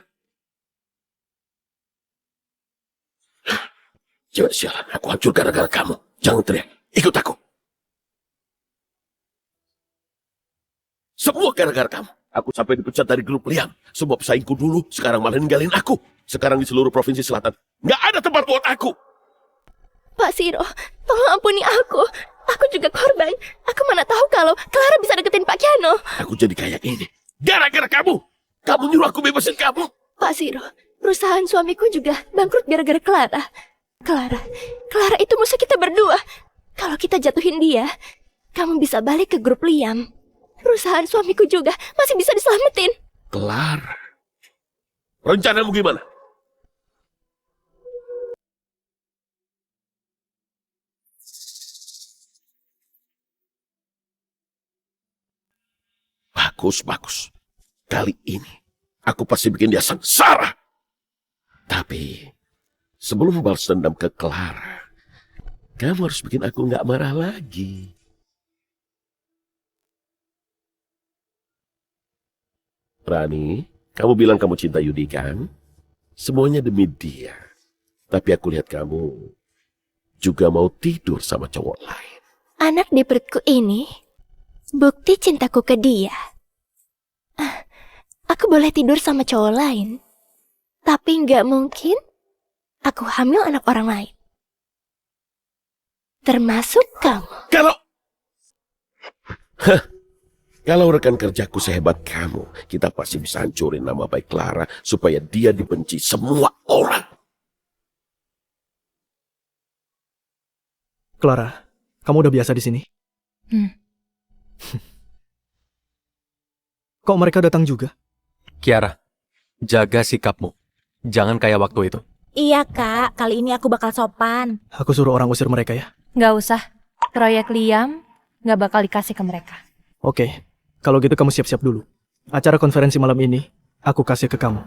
Jangan sialan, aku hancur gara-gara kamu. Jangan teriak, ikut aku. Semua gara-gara kamu. Aku sampai dipecat dari grup Liam. Semua pesaingku dulu, sekarang malah ninggalin aku. Sekarang di seluruh provinsi selatan, nggak ada tempat buat aku. Pak Siro, tolong ampuni aku. Aku juga korban. Aku mana tahu kalau Clara bisa deketin Pak Kiano. Aku jadi kayak ini. Gara-gara kamu. Kamu nyuruh aku bebasin kamu. Pak Siro, perusahaan suamiku juga bangkrut gara-gara Clara. Clara itu musuh kita berdua. Kalau kita jatuhin dia, kamu bisa balik ke grup Liam. Perusahaan suamiku juga masih bisa diselamatin. Clara. Rencanamu gimana? Bagus. Kali ini, aku pasti bikin dia sengsara. Tapi, sebelum balas dendam ke Clara, kamu harus bikin aku nggak marah lagi. Rani, kamu bilang kamu cinta Yudi kan? Semuanya demi dia. Tapi aku lihat kamu juga mau tidur sama cowok lain. Anak di perutku ini bukti cintaku ke dia. Aku boleh tidur sama cowok lain, tapi nggak mungkin aku hamil anak orang lain. Termasuk kamu. Kalau rekan kerjaku sehebat kamu, kita pasti bisa hancurin nama baik Clara supaya dia dibenci semua orang. Clara, kamu udah biasa di sini? Kok mereka datang juga? Kiara, jaga sikapmu. Jangan kayak waktu itu. Iya kak, kali ini aku bakal sopan. Aku suruh orang usir mereka ya? Gak usah. Proyek Liam gak bakal dikasih ke mereka. Oke, Kalau gitu kamu siap-siap dulu. Acara konferensi malam ini, aku kasih ke kamu.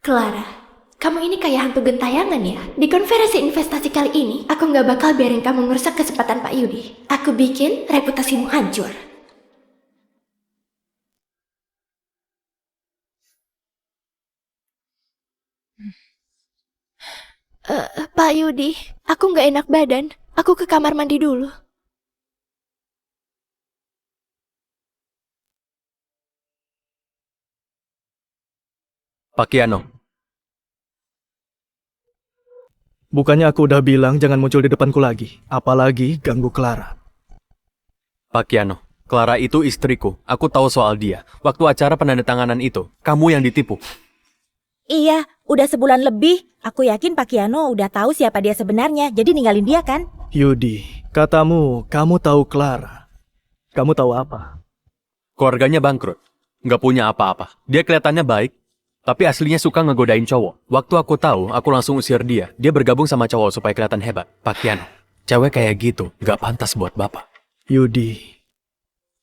Clara, kamu ini kayak hantu gentayangan ya. Di konferensi investasi kali ini, aku nggak bakal biarin kamu merusak kesempatan Pak Yudi. Aku bikin reputasimu hancur. Pak Yudi, aku nggak enak badan. Aku ke kamar mandi dulu. Pak Kiano, Bukannya aku udah bilang jangan muncul di depanku lagi. Apalagi ganggu Clara. Pak Kiano, Clara itu istriku. Aku tahu soal dia. Waktu acara penandatanganan itu, kamu yang ditipu. Iya, udah sebulan lebih. Aku yakin Pak Kiano udah tahu siapa dia sebenarnya, jadi ninggalin dia kan? Yudi, katamu, kamu tahu Clara. Kamu tahu apa? Keluarganya bangkrut. Nggak punya apa-apa. Dia kelihatannya baik, tapi aslinya suka ngegodain cowok. Waktu aku tahu, aku langsung usir dia. Dia bergabung sama cowok supaya kelihatan hebat. Pak Kiano, cewek kayak gitu nggak pantas buat bapak. Yudi,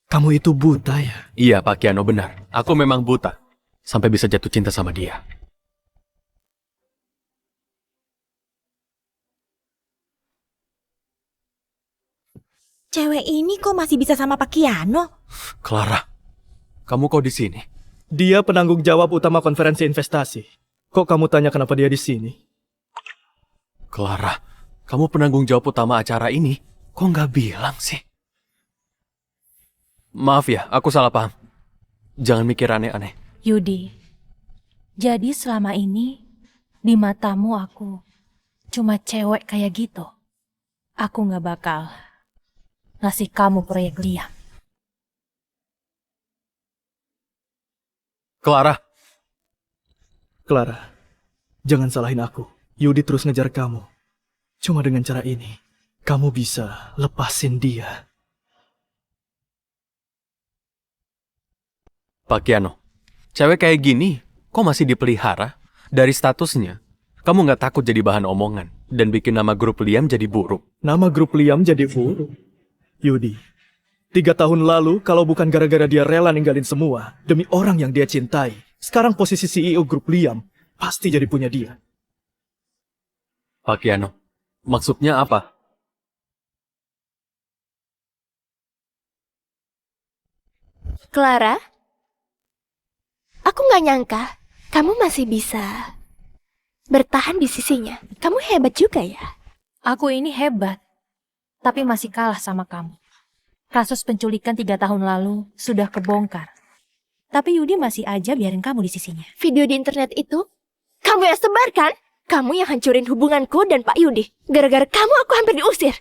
kamu itu buta ya? Iya, Pak Kiano, benar. Aku memang buta. Sampai bisa jatuh cinta sama dia. Cewek ini kok masih bisa sama Pak Kiano? Clara, kamu kok di sini? Dia penanggung jawab utama konferensi investasi. Kok kamu tanya kenapa dia di sini? Clara, kamu penanggung jawab utama acara ini? Kok nggak bilang sih? Maaf ya, aku salah paham. Jangan mikir aneh-aneh. Yudi, jadi selama ini di matamu aku cuma cewek kayak gitu. Aku nggak bakal ngasih kamu proyek Liam. Clara, Jangan salahin aku. Yudi terus ngejar kamu. Cuma dengan cara ini, kamu bisa lepasin dia. Pak Kiano, cewek kayak gini, kok masih dipelihara? Dari statusnya, kamu nggak takut jadi bahan omongan dan bikin nama grup Liam jadi buruk? Nama grup Liam jadi buruk. Yudi, 3 tahun lalu, kalau bukan gara-gara dia rela ninggalin semua demi orang yang dia cintai, sekarang posisi CEO grup Liam pasti jadi punya dia. Pak Kiano, maksudnya apa? Clara, aku nggak nyangka kamu masih bisa bertahan di sisinya. Kamu hebat juga ya. Aku ini hebat, tapi masih kalah sama kamu. Kasus penculikan 3 tahun lalu sudah kebongkar. Tapi Yudi masih aja biarin kamu di sisinya. Video di internet itu, kamu yang sebarkan. Kamu yang hancurin hubunganku dan Pak Yudi. Gara-gara kamu aku hampir diusir.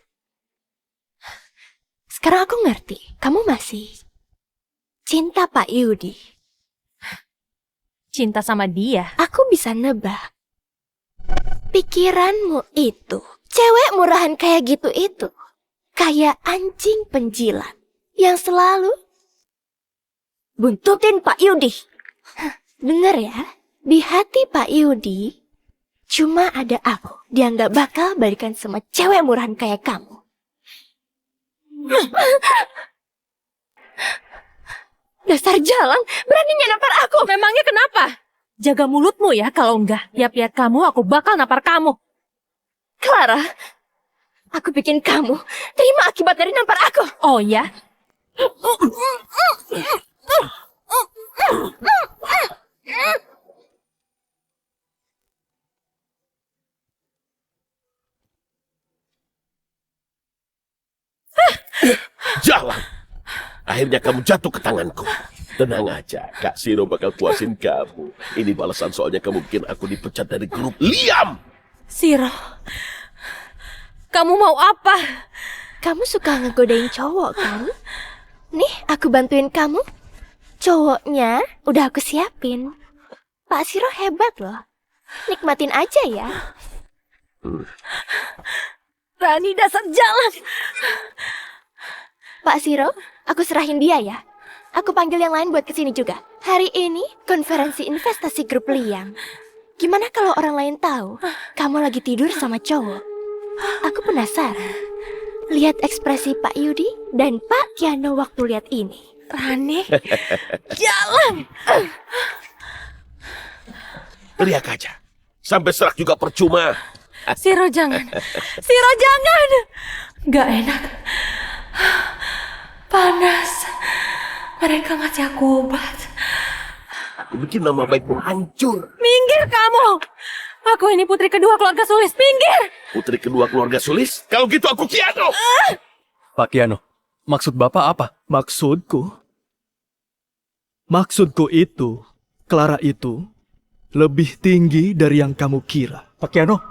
Sekarang aku ngerti, kamu masih cinta Pak Yudi. Cinta sama dia? Aku bisa nebak. Pikiranmu itu, cewek murahan kayak gitu itu, kayak anjing penjilat yang selalu buntutin Pak Yudi. Bener ya, di hati Pak Yudi cuma ada aku. Dia nggak bakal balikan sama cewek murahan kayak kamu. Dasar jalan, beraninya nampar aku. Memangnya kenapa? Jaga mulutmu ya, kalau enggak, lihat-lihat kamu, aku bakal nampar kamu. Clara, aku bikin kamu terima akibat dari nampar aku. Oh ya? Jalan. Akhirnya kamu jatuh ke tanganku. Tenang aja, Kak Siro bakal puasin kamu. Ini balasan soalnya kamu bikin aku dipecat dari grup Liam. Siro, kamu mau apa? Kamu suka ngegodain cowok kan? Nih, aku bantuin kamu. Cowoknya udah aku siapin. Pak Siro hebat loh. Nikmatin aja ya. Rani, dasar jalan. Pak Siro, aku serahin dia ya. Aku panggil yang lain buat kesini juga. Hari ini konferensi investasi grup Liam. Gimana kalau orang lain tahu kamu lagi tidur sama cowok? Aku penasaran. Lihat ekspresi Pak Yudi dan Pak Kiano waktu lihat ini. Rani, jalan! Teriak aja. Sampai serak juga percuma. Siro jangan. Siro jangan. Gak enak. Panas. Mereka ngasih aku obat. Bikin nama baikmu hancur. Minggir kamu. Aku ini putri kedua keluarga Sulis. Minggir. Putri kedua keluarga Sulis? Kalau gitu aku Kiano. Pak Kiano, maksud Bapak apa? Maksudku itu, Clara itu lebih tinggi dari yang kamu kira. Pak Kiano,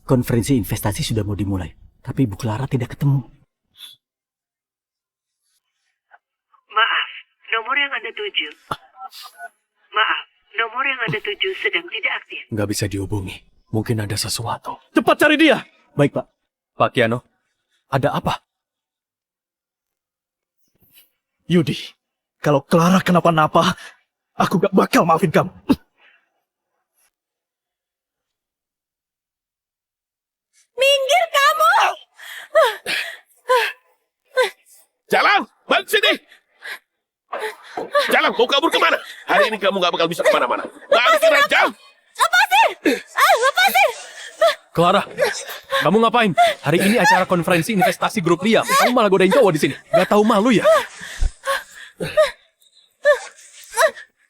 konferensi investasi sudah mau dimulai, tapi Bu Clara tidak ketemu. Maaf, nomor yang Anda tuju. Maaf, nomor yang Anda tuju sedang tidak aktif. Nggak bisa dihubungi. Mungkin ada sesuatu. Cepat cari dia! Baik, Pak. Pak Kiano, ada apa? Yudi, kalau Clara kenapa-napa, aku gak bakal maafin kamu. Minggir kamu. Jalan, balik sini. Jalan, mau kabur kemana? Hari ini kamu gak bakal bisa kemana-mana. Balikin aja. Lepasin. Lepasin. Clara, kamu ngapain? Hari ini acara konferensi investasi grup Liam. Kamu malah godain cowok di sini. Gak tahu malu ya?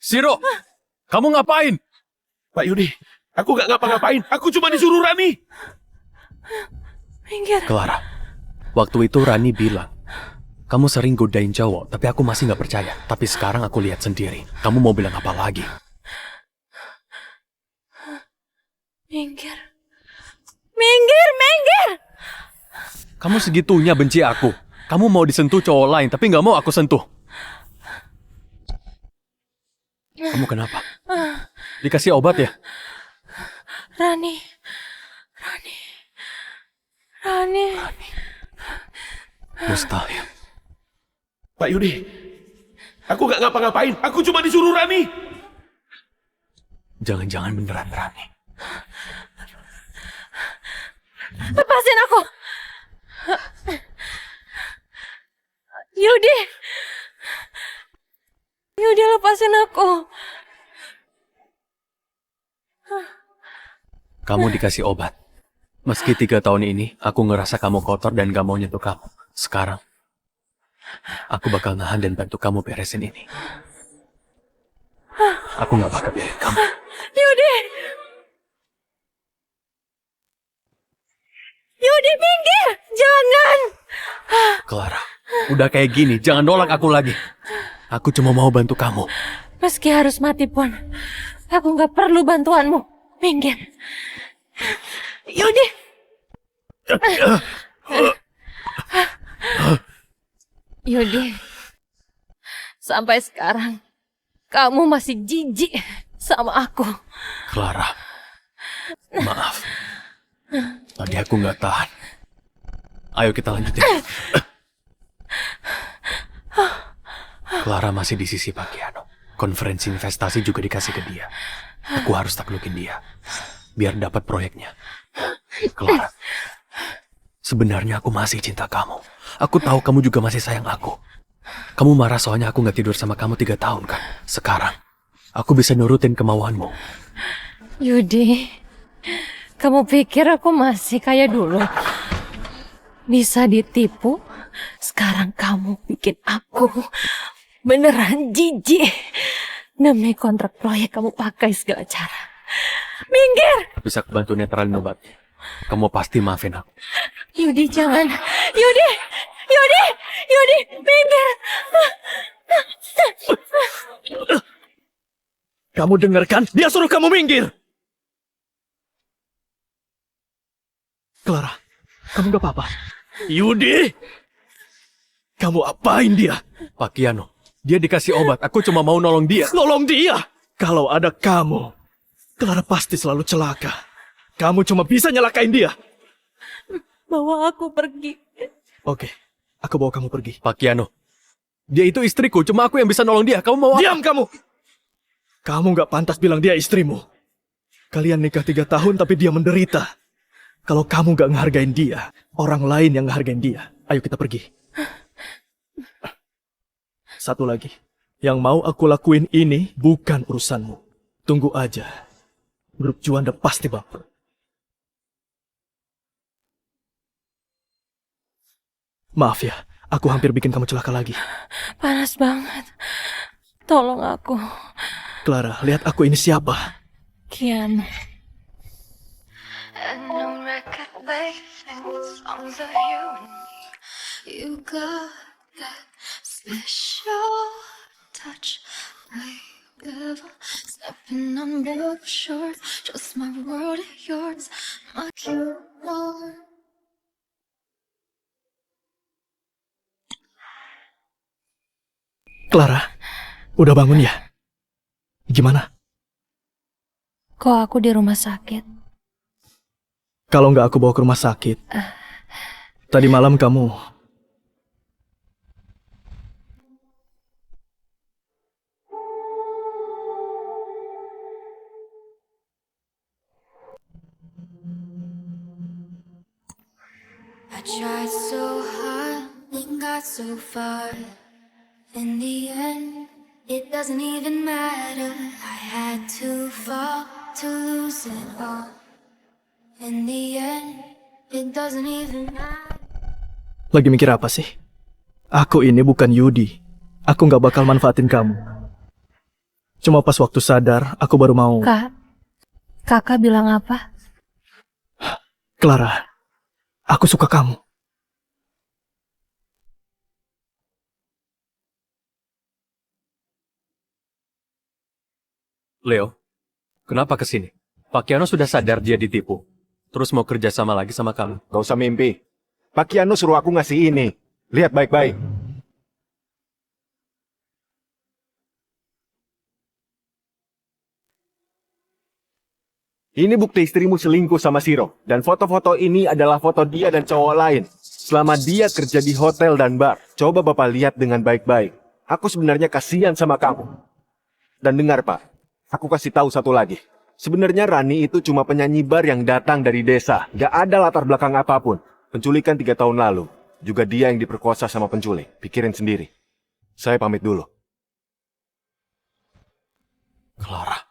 Siro, kamu ngapain? Pak Yudi, aku gak ngapa-ngapain. Aku cuma disuruh Rani. Minggir. Clara, waktu itu Rani bilang, kamu sering godain cowok, tapi aku masih gak percaya. Tapi sekarang aku lihat sendiri. Kamu mau bilang apa lagi? Minggir. Minggir, minggir. Kamu segitunya benci aku. Kamu mau disentuh cowok lain, tapi gak mau aku sentuh. Kamu kenapa? Dikasih obat ya? Rani. Mustahil. Pak Yudi, aku gak ngapa-ngapain. Aku cuma disuruh Rani. Jangan-jangan beneran Rani. Lepasin aku. Yudi, lepasin aku. Kamu dikasih obat. Meski 3 tahun ini, aku ngerasa kamu kotor dan gak mau nyentuh kamu. Sekarang, aku bakal nahan dan bantu kamu beresin ini. Aku gak bakal biarin kamu. Yudi, minggir. Jangan. Clara, udah kayak gini, jangan nolak aku lagi. Aku cuma mau bantu kamu. Meski harus mati pun, aku gak perlu bantuanmu. Minggir. Yudi. Yudi, sampai sekarang kamu masih jijik sama aku. Clara, maaf. Tadi aku nggak tahan. Ayo kita lanjutin. Clara masih di sisi Pak Kiano. Konferensi investasi juga dikasih ke dia. Aku harus taklukin dia, biar dapat proyeknya. Clara, sebenarnya aku masih cinta kamu. Aku tahu kamu juga masih sayang aku. Kamu marah soalnya aku nggak tidur sama kamu 3 tahun kan? Sekarang, aku bisa nurutin kemauanmu. Yudi, kamu pikir aku masih kayak dulu? Bisa ditipu? Sekarang kamu bikin aku beneran jijik. Demi kontrak proyek kamu pakai segala cara. Minggir! Bisa bantu netralin obatnya. Kamu pasti maafin aku. Yudi, jangan. Yudi, minggir. Kamu dengarkan? Dia suruh kamu minggir! Clara, kamu gak apa-apa? Yudi! Kamu apain dia? Pak Kiano, dia dikasih obat. Aku cuma mau nolong dia. Nolong dia? Kalau ada kamu, Clara pasti selalu celaka. Kamu cuma bisa nyalakain dia. Bawa aku pergi. Oke, aku bawa kamu pergi. Pak Kiano, dia itu istriku. Cuma aku yang bisa nolong dia. Kamu mau apa? Diam kamu! Kamu gak pantas bilang dia istrimu. Kalian nikah 3 tahun tapi dia menderita. Kalau kamu gak ngehargain dia, orang lain yang ngehargain dia. Ayo kita pergi. Satu lagi. Yang mau aku lakuin ini bukan urusanmu. Tunggu aja. Grup Juanda pasti bangkrut. Maaf ya, aku hampir bikin kamu celaka lagi. Panas banget. Tolong aku. Clara, lihat aku ini siapa? Kian. You got that special touch. I never stepping on both shores. Just my world, yours. My cure. Clara, udah bangun ya? Gimana? Kok aku di rumah sakit? Kalau nggak aku bawa ke rumah sakit. Tadi malam kamu... I tried so hard and got so far. In the end, it doesn't even matter. I had to fall to lose it all. In the end, it doesn't even matter. Lagi mikir apa sih? Aku ini bukan Yudi. Aku nggak bakal manfaatin kamu. Cuma pas waktu sadar, aku baru mau... Kakak bilang apa? Clara, aku suka kamu. Leo, kenapa kesini? Pak Kiano sudah sadar dia ditipu. Terus mau kerja sama lagi sama kamu. Gak usah mimpi. Pak Kiano suruh aku ngasih ini. Lihat baik-baik. Ini bukti istrimu selingkuh sama Siro. Dan foto-foto ini adalah foto dia dan cowok lain. Selama dia kerja di hotel dan bar. Coba Bapak lihat dengan baik-baik. Aku sebenarnya kasihan sama kamu. Dan dengar Pak, aku kasih tahu satu lagi. Sebenarnya Rani itu cuma penyanyi bar yang datang dari desa. Gak ada latar belakang apapun. Penculikan 3 tahun lalu. Juga dia yang diperkosa sama penculik. Pikirin sendiri. Saya pamit dulu. Clara.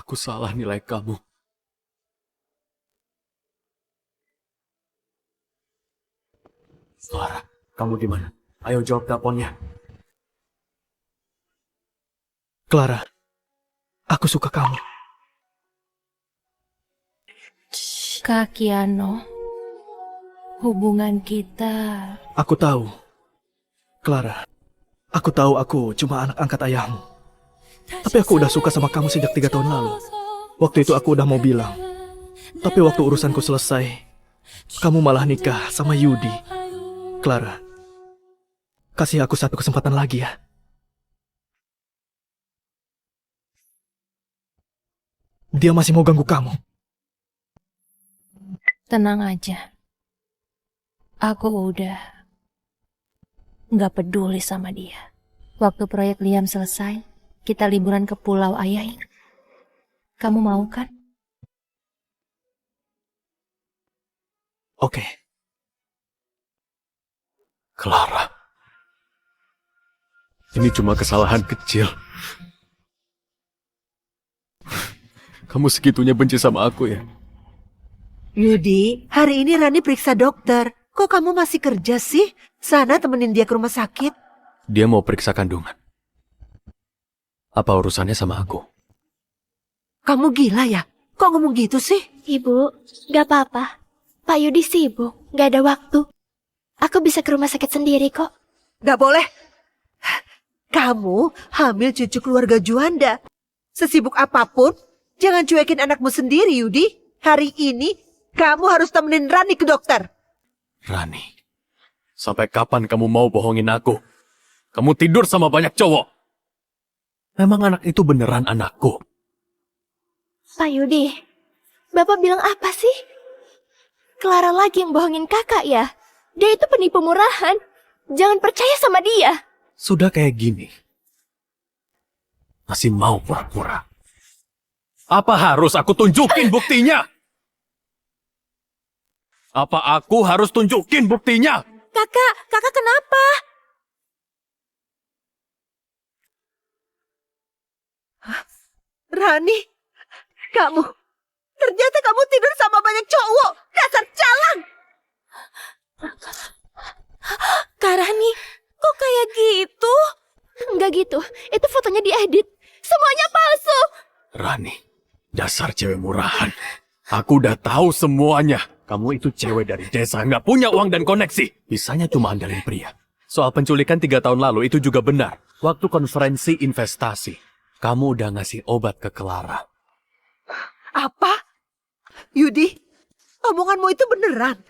Aku salah nilai kamu. Clara, kamu di mana? Ayo jawab teleponnya. Clara, aku suka kamu. Kak Kiano, hubungan kita... Aku tahu. Clara, aku tahu aku cuma anak angkat ayahmu. Tapi aku udah suka sama kamu sejak 3 tahun lalu. Waktu itu aku udah mau bilang. Tapi waktu urusanku selesai, kamu malah nikah sama Yudi. Clara, kasih aku satu kesempatan lagi ya. Dia masih mau ganggu kamu. Tenang aja. Aku udah nggak peduli sama dia. Waktu proyek Liam selesai, kita liburan ke pulau ayah ini. Kamu mau kan? Oke. Clara. Ini cuma kesalahan kecil. Kamu segitunya benci sama aku ya? Yudi, hari ini Rani periksa dokter. Kok kamu masih kerja sih? Sana temenin dia ke rumah sakit. Dia mau periksa kandungan. Apa urusannya sama aku? Kamu gila ya? Kok ngomong gitu sih? Ibu, gak apa-apa. Pak Yudi sibuk, gak ada waktu. Aku bisa ke rumah sakit sendiri kok. Gak boleh. Kamu hamil cucu keluarga Juanda. Sesibuk apapun, jangan cuekin anakmu sendiri, Yudi. Hari ini, kamu harus temenin Rani ke dokter. Rani, sampai kapan kamu mau bohongin aku? Kamu tidur sama banyak cowok. Memang anak itu beneran anakku. Pak Yudi, Bapak bilang apa sih? Clara lagi yang bohongin kakak ya? Dia itu penipu murahan. Jangan percaya sama dia. Sudah kayak gini. Masih mau pura-pura. Apa harus aku tunjukin buktinya? Apa aku harus tunjukin buktinya? Kakak kenapa? Rani, ternyata kamu tidur sama banyak cowok. Dasar jalan. Kak Rani, kok kayak gitu? Enggak gitu, itu fotonya diedit. Semuanya palsu. Rani, dasar cewek murahan. Aku udah tahu semuanya. Kamu itu cewek dari desa, nggak punya uang dan koneksi. Bisanya cuma andalin pria. Soal penculikan 3 tahun lalu itu juga benar. Waktu konferensi investasi, kamu udah ngasih obat ke Clara. Apa? Yudi, omonganmu itu beneran?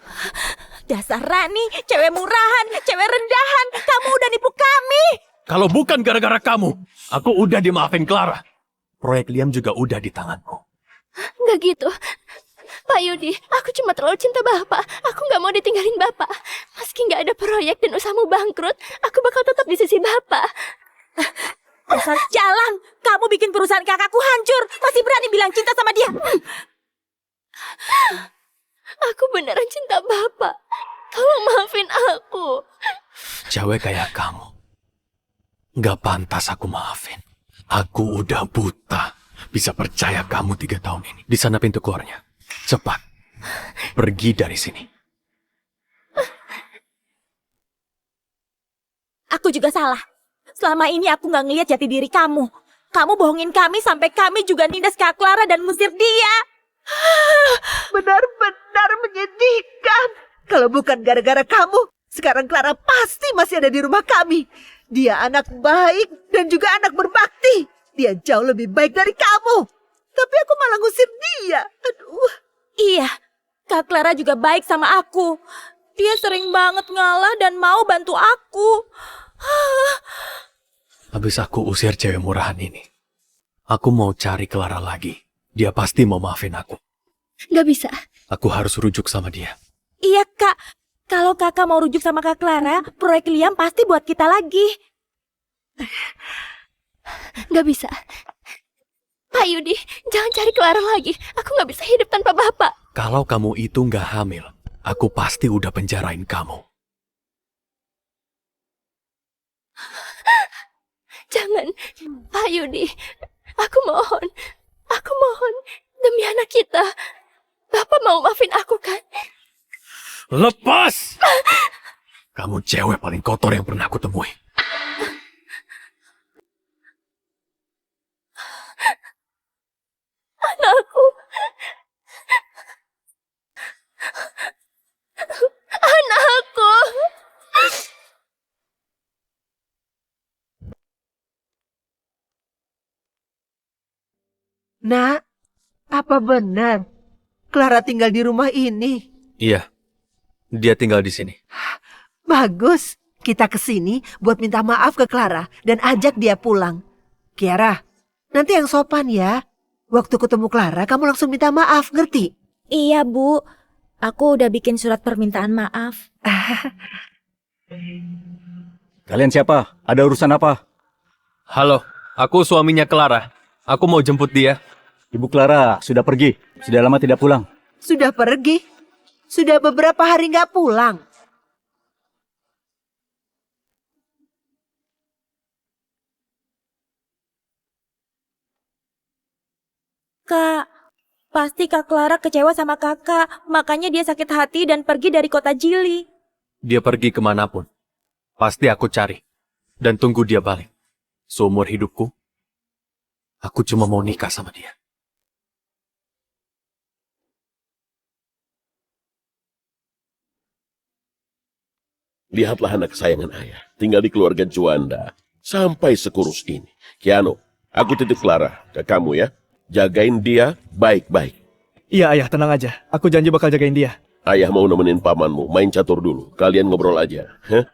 Dasar Rani, cewek murahan, cewek rendahan. Kamu udah nipu kami. Kalau bukan gara-gara kamu, aku udah dimaafin Clara. Proyek Liam juga udah di tanganmu. Enggak gitu. Pak Yudi, aku cuma terlalu cinta Bapak. Aku nggak mau ditinggalin Bapak. Meski nggak ada proyek dan usahamu bangkrut, aku bakal tetap di sisi Bapak. Dasar jalan, kamu bikin perusahaan kakakku hancur. Masih berani bilang cinta sama dia. Aku beneran cinta Bapak. Tolong maafin aku. Cewek kayak kamu, nggak pantas aku maafin. Aku udah buta. Bisa percaya kamu 3 tahun ini. Di sana pintu keluarnya. Cepat, pergi dari sini. Aku juga salah. Selama ini aku nggak ngelihat jati diri kamu. Kamu bohongin kami sampai kami juga nindas Kak Clara dan musir dia. Benar-benar menyedihkan. Kalau bukan gara-gara kamu, sekarang Clara pasti masih ada di rumah kami. Dia anak baik dan juga anak berbakti. Dia jauh lebih baik dari kamu. Tapi aku malah ngusir dia. Aduh. Iya, Kak Clara juga baik sama aku. Dia sering banget ngalah dan mau bantu aku. Habis aku usir cewek murahan ini, aku mau cari Clara lagi. Dia pasti mau maafin aku. Nggak bisa. Aku harus rujuk sama dia. Iya, Kak. Kalau kakak mau rujuk sama Kak Clara, proyek Liam pasti buat kita lagi. Nggak bisa. Pak Yudi, jangan cari Clara lagi. Aku nggak bisa hidup tanpa Bapak. Kalau kamu itu nggak hamil, aku pasti udah penjarain kamu. Jangan, Pak Yudi. Aku mohon. Aku mohon. Demi anak kita. Bapak mau maafin aku kan? Lepas! Kamu cewek paling kotor yang pernah aku temui. Anakku. Anakku. Nak, apa benar Clara tinggal di rumah ini? Iya, dia tinggal di sini. Bagus, kita kesini buat minta maaf ke Clara dan ajak dia pulang. Kiara, nanti yang sopan ya. Waktu ketemu Clara, kamu langsung minta maaf, ngerti? Iya, Bu. Aku udah bikin surat permintaan maaf. Kalian siapa? Ada urusan apa? Halo, aku suaminya Clara. Aku mau jemput dia. Ibu Clara sudah pergi. Sudah lama tidak pulang. Sudah pergi? Sudah beberapa hari nggak pulang. Kak, pasti Kak Clara kecewa sama kakak. Makanya dia sakit hati dan pergi dari kota Jili. Dia pergi kemanapun. Pasti aku cari. Dan tunggu dia balik. Seumur hidupku, aku cuma mau nikah sama dia. Lihatlah anak kesayangan ayah, tinggal di keluarga Juanda. Sampai sekurus ini. Kiano, aku titip Clara ke kamu ya. Jagain dia baik-baik. Iya ayah, tenang aja. Aku janji bakal jagain dia. Ayah mau nemenin pamanmu, main catur dulu. Kalian ngobrol aja. Hah?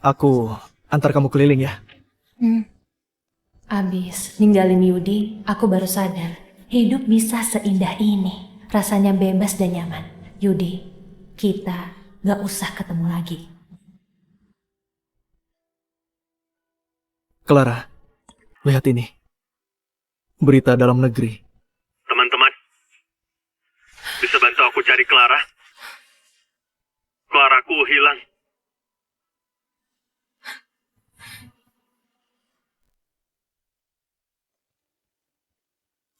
Aku antar kamu keliling ya. Abis ninggalin Yudi, aku baru sadar. Hidup bisa seindah ini. Rasanya bebas dan nyaman. Yudi, kita gak usah ketemu lagi. Clara, lihat ini. Berita dalam negeri. Teman-teman, bisa bantu aku cari Clara? Claraku hilang.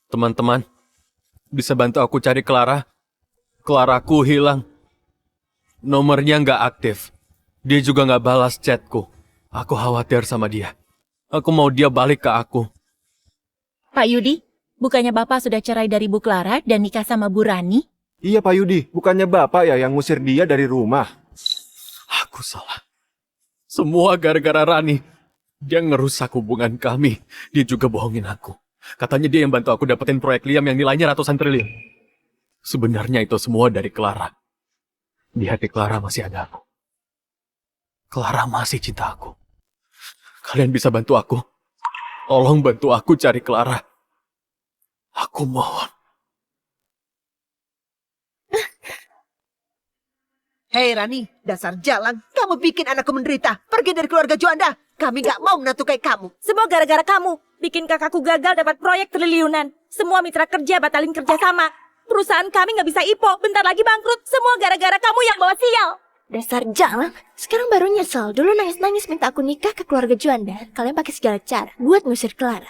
Teman-teman, bisa bantu aku cari Clara? Claraku hilang. Nomornya nggak aktif. Dia juga nggak balas chatku. Aku khawatir sama dia. Aku mau dia balik ke aku. Pak Yudi, bukannya Bapak sudah cerai dari Bu Clara dan nikah sama Bu Rani? Iya Pak Yudi, bukannya Bapak ya yang ngusir dia dari rumah? Aku salah. Semua gara-gara Rani. Dia ngerusak hubungan kami. Dia juga bohongin aku. Katanya dia yang bantu aku dapetin proyek Liam yang nilainya ratusan triliun. Sebenarnya itu semua dari Clara. Di hati Clara masih ada aku. Clara masih cinta aku. Kalian bisa bantu aku? Tolong bantu aku cari Clara. Aku mohon. Hei Rani, dasar jalan. Kamu bikin anakku menderita. Pergi dari keluarga Juanda. Kami gak mau menantu kayak kamu. Semua gara-gara kamu. Bikin kakakku gagal dapat proyek triliunan. Semua mitra kerja batalin kerjasama. Perusahaan kami nggak bisa IPO. Bentar lagi bangkrut. Semua gara-gara kamu yang bawa sial. Dasar jalan, sekarang baru nyesel. Dulu nangis-nangis minta aku nikah ke keluarga Juanda. Kalian pakai segala cara buat ngusir Clara.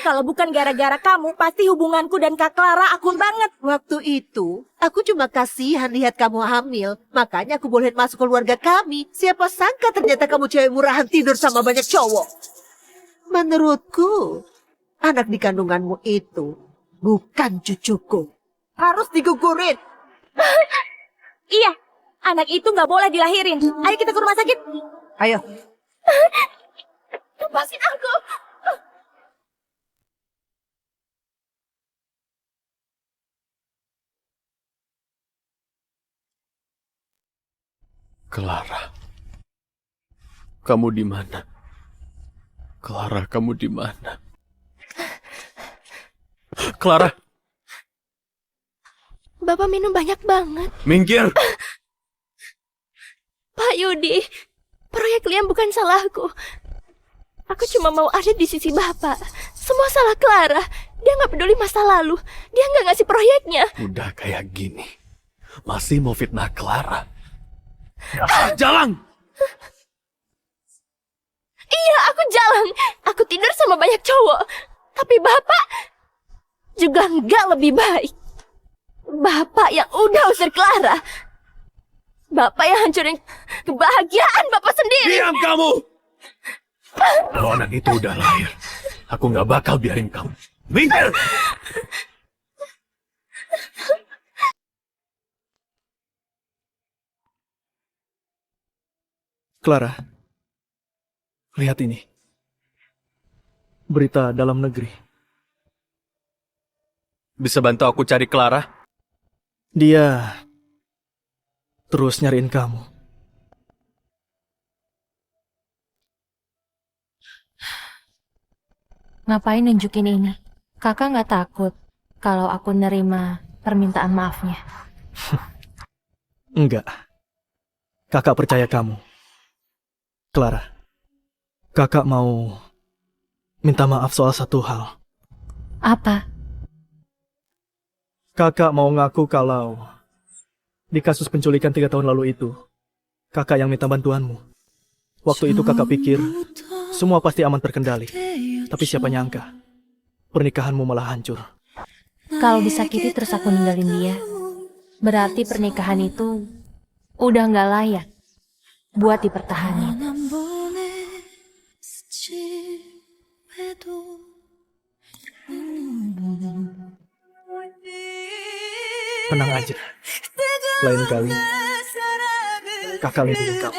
Kalau bukan gara-gara kamu, pasti hubunganku dan Kak Clara akur banget. Waktu itu, aku cuma kasihan lihat kamu hamil. Makanya aku bolehin masuk keluarga kami. Siapa sangka ternyata kamu cewek murahan tidur sama banyak cowok. Menurutku, anak di kandunganmu itu bukan cucuku. Harus digugurin. Iya, anak itu nggak boleh dilahirin. Ayo kita ke rumah sakit. Ayo. Lepasin aku. Clara. Kamu di mana? Clara, kamu di mana? Clara, Bapak minum banyak banget. minggir! Pak Yudi, proyek Liam bukan salahku. Aku cuma mau ada di sisi Bapak. Semua salah Clara. Dia nggak peduli masa lalu. Dia nggak ngasih proyeknya. Udah kayak gini, masih mau fitnah Clara? Jalan! Iya, aku jalan. Aku tidur sama banyak cowok. Tapi Bapak juga nggak lebih baik. Bapak yang udah usir Clara. Bapak yang hancurin kebahagiaan Bapak sendiri. Diam kamu! Kalau anak itu udah lahir, aku nggak bakal biarin kamu. Minggir! Clara, lihat ini. Berita dalam negeri. Bisa bantu aku cari Clara? Dia terus nyariin kamu. Ngapain nunjukin ini? Kakak nggak takut kalau aku nerima permintaan maafnya? Enggak. Kakak percaya kamu. Clara, kakak mau minta maaf soal satu hal. Apa? Kakak mau ngaku kalau di kasus penculikan 3 tahun lalu itu, kakak yang minta bantuanmu. Waktu itu kakak pikir semua pasti aman terkendali. Tapi siapa nyangka, pernikahanmu malah hancur. Kalau disakiti terus aku ninggalin dia, berarti pernikahan itu udah nggak layak buat dipertahankan. Tenang aja. Lain kali, kakak lindungi kamu.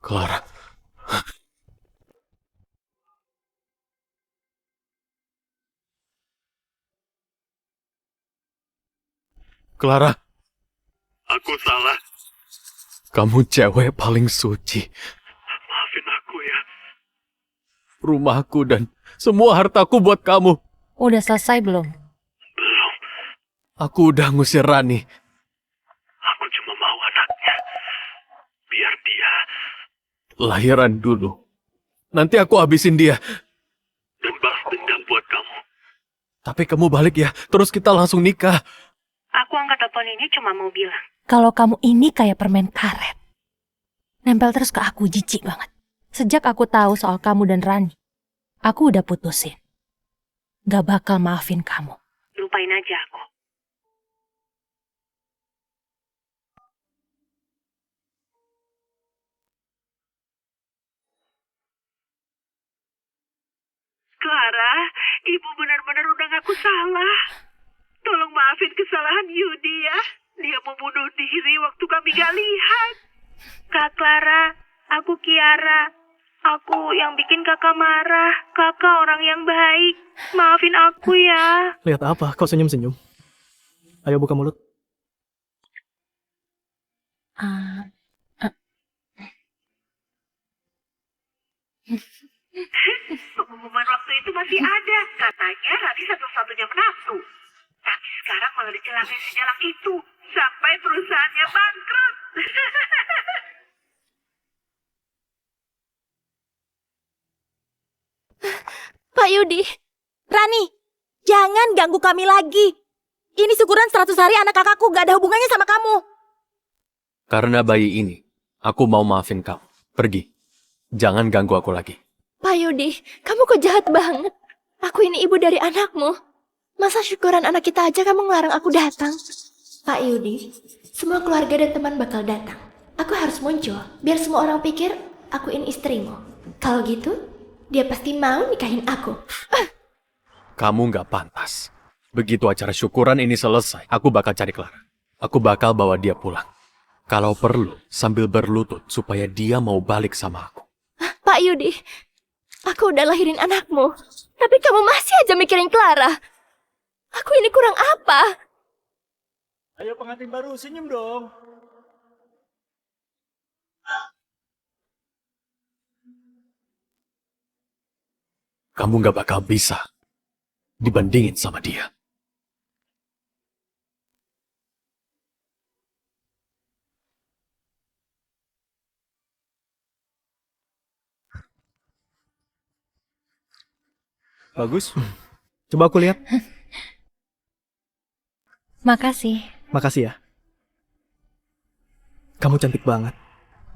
Clara. Clara. Aku salah. Kamu cewek paling suci. Maafin aku ya. Rumahku dan semua hartaku buat kamu. Udah selesai belum? Belum. Aku udah ngusir Rani. Aku cuma mau anaknya. Biar dia Lahiran dulu. Nanti aku habisin dia. dan balas dendam buat kamu. Tapi kamu balik ya, terus kita langsung nikah. Aku angkat telepon ini cuma mau bilang. Kalau kamu ini kayak permen karet. Nempel terus ke aku, jijik banget. Sejak aku tahu soal kamu dan Rani, aku udah putusin. Gak bakal maafin kamu. Lupain aja aku. Clara, ibu benar-benar udah ngaku salah. Tolong maafin kesalahan Yudi ya. Dia mau bunuh diri waktu kami gak lihat. Kak Clara, aku Kiara. Aku yang bikin kakak marah. Kakak orang yang baik. Maafin aku ya. Lihat apa? Kau senyum-senyum. Ayo buka mulut. Pengumuman waktu itu masih ada. Katanya Rani satu-satunya menantu. Tapi sekarang malah dicelakai si jalak itu. Sampai perusahaannya bangkrut. Pak Yudi, Rani, jangan ganggu kami lagi. Ini syukuran 100 hari anak kakakku, gak ada hubungannya sama kamu. Karena bayi ini, aku mau maafin kamu. Pergi. Jangan ganggu aku lagi. Pak Yudi, kamu kok jahat banget. Aku ini ibu dari anakmu. Masa syukuran anak kita aja kamu ngelarang aku datang? Pak Yudi, semua keluarga dan teman bakal datang. Aku harus muncul, biar semua orang pikir aku ini istrimu. Kalau gitu, dia pasti mau nikahin aku. Kamu nggak pantas. Begitu acara syukuran ini selesai, aku bakal cari Clara. Aku bakal bawa dia pulang. Kalau perlu, sambil berlutut supaya dia mau balik sama aku. Pak Yudi, aku udah lahirin anakmu. Tapi kamu masih aja mikirin Clara. Aku ini kurang apa? Ayo pengantin baru, senyum dong. Kamu nggak bakal bisa dibandingin sama dia. Bagus. Coba aku lihat. Makasih. Makasih ya. Kamu cantik banget.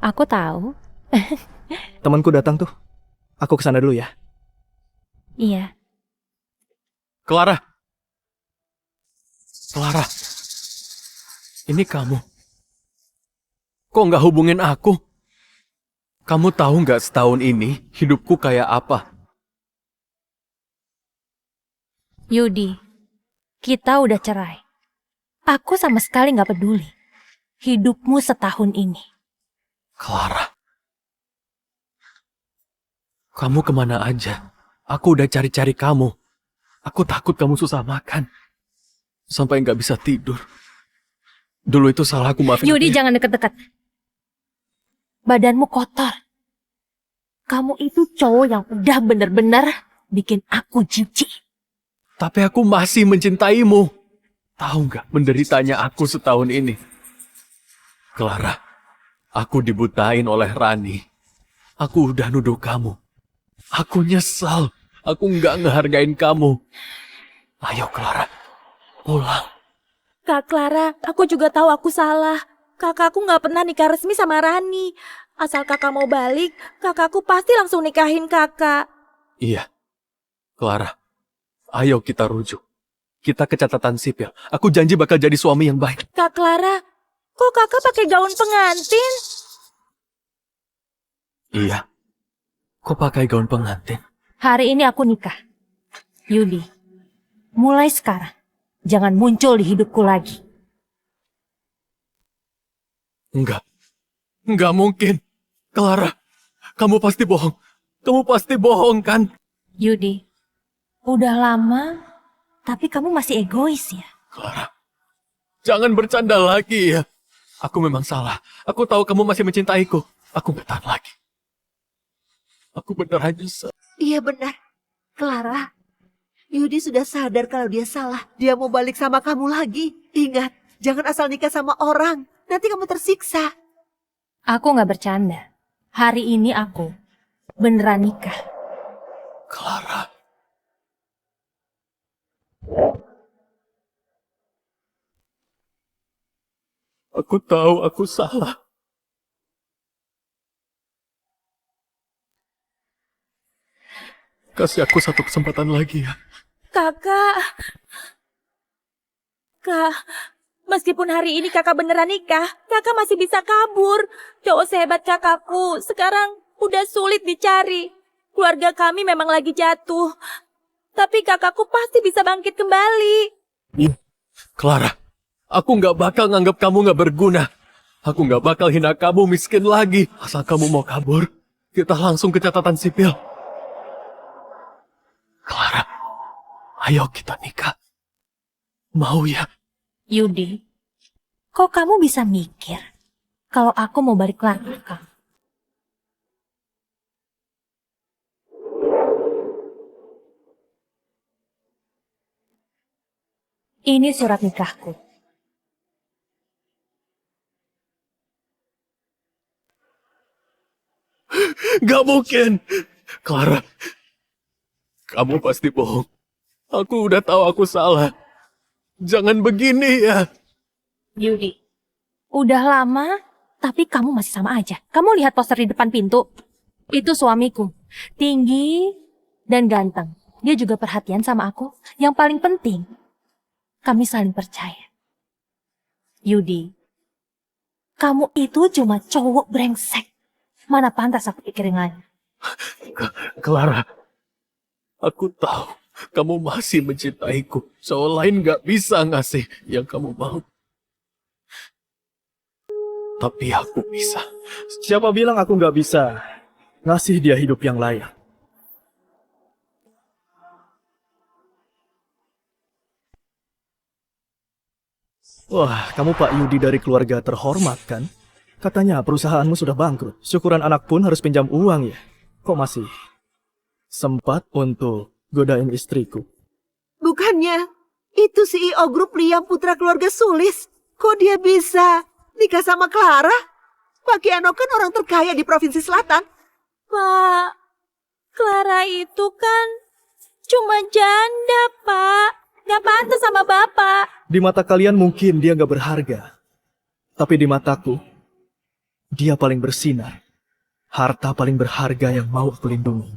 Aku tahu. Temanku datang tuh. Aku kesana dulu ya. Iya. Clara. Clara. Ini kamu. Kok nggak hubungin aku? Kamu tahu nggak setahun ini hidupku kayak apa? Yudi, kita udah cerai. Aku sama sekali nggak peduli. Hidupmu setahun ini. Clara. Kamu kemana aja? Aku udah cari-cari kamu. Aku takut kamu susah makan. Sampai nggak bisa tidur. Dulu itu salah aku, maafin Yudi, aku ya. jangan deket-deket. Badanmu kotor. Kamu itu cowok yang udah bener-bener bikin aku jijik. Tapi aku masih mencintaimu. Tahu nggak menderitanya aku setahun ini? Clara, aku dibutain oleh Rani. Aku udah nuduh kamu. Aku nyesal. Aku nggak ngehargain kamu. Ayo Clara, pulang. Kak Clara, aku juga tahu aku salah. Kakakku nggak pernah nikah resmi sama Rani. Asal kakak mau balik, kakakku pasti langsung nikahin kakak. Iya, Clara, ayo kita rujuk. Kita ke catatan sipil. Aku janji bakal jadi suami yang baik. Kak Clara, kok kakak pakai gaun pengantin? Iya, kok pakai gaun pengantin? Hari ini aku nikah. Yudi, mulai sekarang, jangan muncul di hidupku lagi. Enggak mungkin. Clara, kamu pasti bohong. Kamu pasti bohong kan? Yudi, udah lama, tapi kamu masih egois ya? Clara, jangan bercanda lagi ya. Aku memang salah. Aku tahu kamu masih mencintaiku. Aku gak tahan lagi. Aku beneran nyesel. Iya benar. Clara, Yudi Yudi sudah sadar kalau dia salah. Dia mau balik sama kamu lagi. Ingat, jangan asal nikah sama orang. Nanti kamu tersiksa. Aku nggak bercanda. Hari ini aku beneran nikah. Clara. Aku tahu aku salah. Kasih aku satu kesempatan lagi ya. Kakak. Kak, meskipun hari ini kakak beneran nikah, kakak masih bisa kabur. Cowok sehebat kakakku sekarang udah sulit dicari. Keluarga kami memang lagi jatuh. Tapi kakakku pasti bisa bangkit kembali. Clara, aku nggak bakal nganggap kamu nggak berguna. Aku nggak bakal hina kamu miskin lagi. Asal kamu mau kabur, kita langsung ke catatan sipil. Clara, ayo kita nikah. Mau ya? Yudi, kok kamu bisa mikir kalau aku mau balik lagi ke kamu? Ini surat nikahku. Gak mungkin. Clara, kamu pasti bohong. Aku udah tahu aku salah. Jangan begini ya. Yudi, udah lama, tapi kamu masih sama aja. Kamu lihat poster di depan pintu? Itu suamiku. Tinggi dan ganteng. Dia juga perhatian sama aku. Yang paling penting, kami saling percaya. Yudi, kamu itu cuma cowok brengsek. Mana pantas aku pikirin lagi. Clara, aku tahu kamu masih mencintaiku. Cowok lain gak bisa ngasih yang kamu mau. Tapi aku bisa. Siapa bilang aku nggak bisa ngasih dia hidup yang layak? Wah, kamu Pak Yudi dari keluarga terhormat kan? Katanya perusahaanmu sudah bangkrut. Syukuran anak pun harus pinjam uang ya. Kok masih sempat untuk godain istriku? Bukannya itu CEO grup Liam putra keluarga Sulis. Kok dia bisa nikah sama Clara? Pak Kiano kan orang terkaya di Provinsi Selatan. Pak, Clara itu kan cuma janda, Pak. Gak pantas sama Bapak. Di mata kalian mungkin dia nggak berharga. Tapi di mataku, dia paling bersinar. Harta paling berharga yang mau aku lindungi.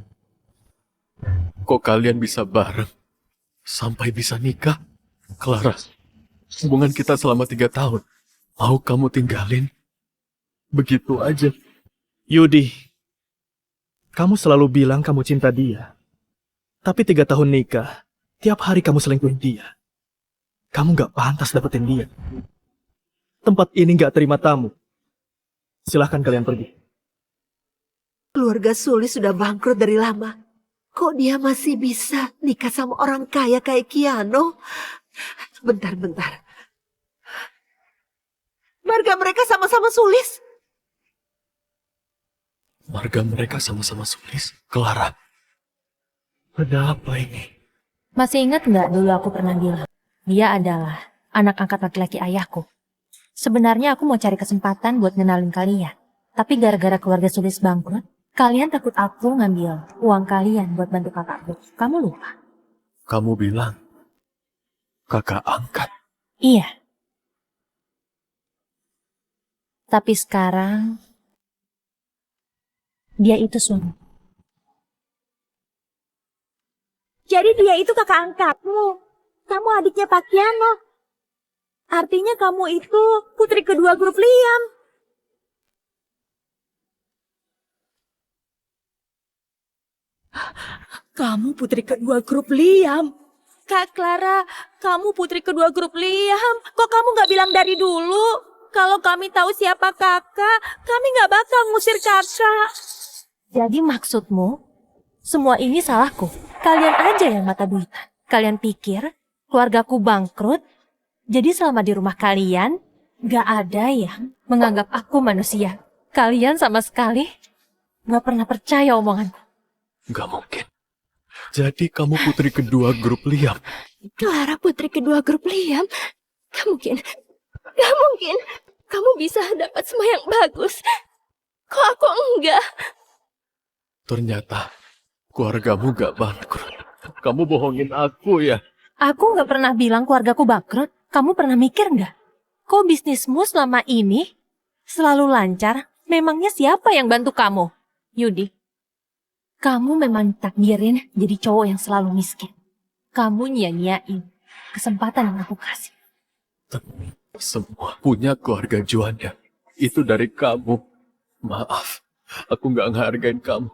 Kok kalian bisa bareng? Sampai bisa nikah? Clara, hubungan kita selama 3 tahun. Mau kamu tinggalin? Begitu aja. Yudi, kamu selalu bilang kamu cinta dia. Tapi 3 tahun nikah, tiap hari kamu selingkuhin dia. Kamu gak pantas dapetin dia. Tempat ini gak terima tamu. Silahkan kalian pergi. Keluarga Sulis sudah bangkrut dari lama. Kok dia masih bisa nikah sama orang kaya kayak Kiano? Bentar. Marga mereka sama-sama Sulis. Marga mereka sama-sama Sulis. Clara, ada apa ini? Masih ingat nggak dulu aku pernah bilang, dia adalah anak angkat laki-laki ayahku. Sebenarnya aku mau cari kesempatan buat ngenalin kalian. Tapi gara-gara keluarga Sulis bangkrut, kalian takut aku ngambil uang kalian buat bantu kakakku. Kamu lupa? Kamu bilang kakak angkat. Iya. Tapi sekarang, dia itu suami. Jadi dia itu kakak angkatmu. Kamu adiknya Pak Kiano. Artinya kamu itu putri kedua grup Liam. Kamu putri kedua grup Liam. Kak Clara, kamu putri kedua grup Liam. Kok kamu gak bilang dari dulu? Kalau kami tahu siapa kakak, kami gak bakal ngusir kakak. Jadi maksudmu, semua ini salahku. Kalian aja yang mata duitan. Kalian pikir keluargaku bangkrut, jadi selama di rumah kalian, gak ada yang menganggap aku manusia. Kalian sama sekali gak pernah percaya omonganku. Gak mungkin. Jadi kamu putri kedua grup Liam. Clara putri kedua grup Liam. Gak mungkin. Gak mungkin. Kamu bisa dapat semua yang bagus. Kok aku enggak? Ternyata keluargamu gak bangkrut. Kamu bohongin aku ya. Aku nggak pernah bilang keluargaku bangkrut. Kamu pernah mikir nggak? Kok bisnismu selama ini selalu lancar? Memangnya siapa yang bantu kamu? Yudi, kamu memang takdirin jadi cowok yang selalu miskin. Kamu nyanyain kesempatan yang aku kasih. Semua punya keluarga Juanda. Itu dari kamu. Maaf, aku nggak ngehargain kamu.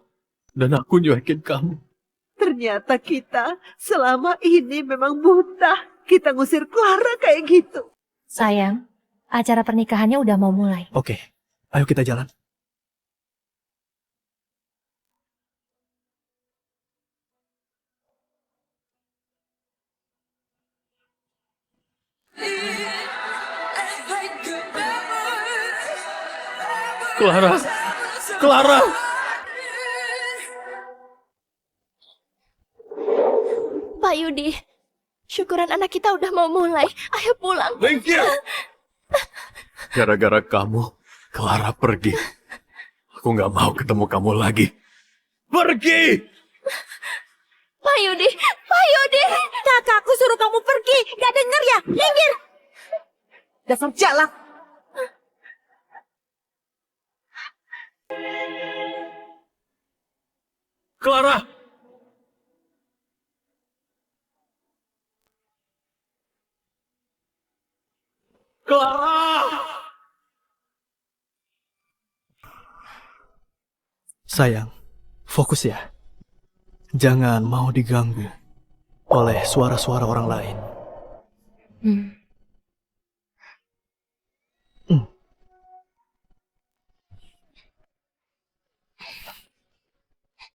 Dan aku nyuekin kamu. Ternyata kita selama ini memang buta. Kita ngusir Clara kayak gitu. Sayang, acara pernikahannya udah mau mulai. Oke, ayo kita jalan. Clara! Clara! Pak Yudi, syukuran anak kita udah mau mulai. Ayo pulang. Thank you! Gara-gara kamu, Clara pergi. Aku nggak mau ketemu kamu lagi. Pergi! Pak Yudi, Pak Yudi. Kakakku suruh kamu pergi. Gak denger ya? Minggir. Dasar jalak. Clara! Clara! Sayang, fokus ya. Jangan mau diganggu oleh suara-suara orang lain.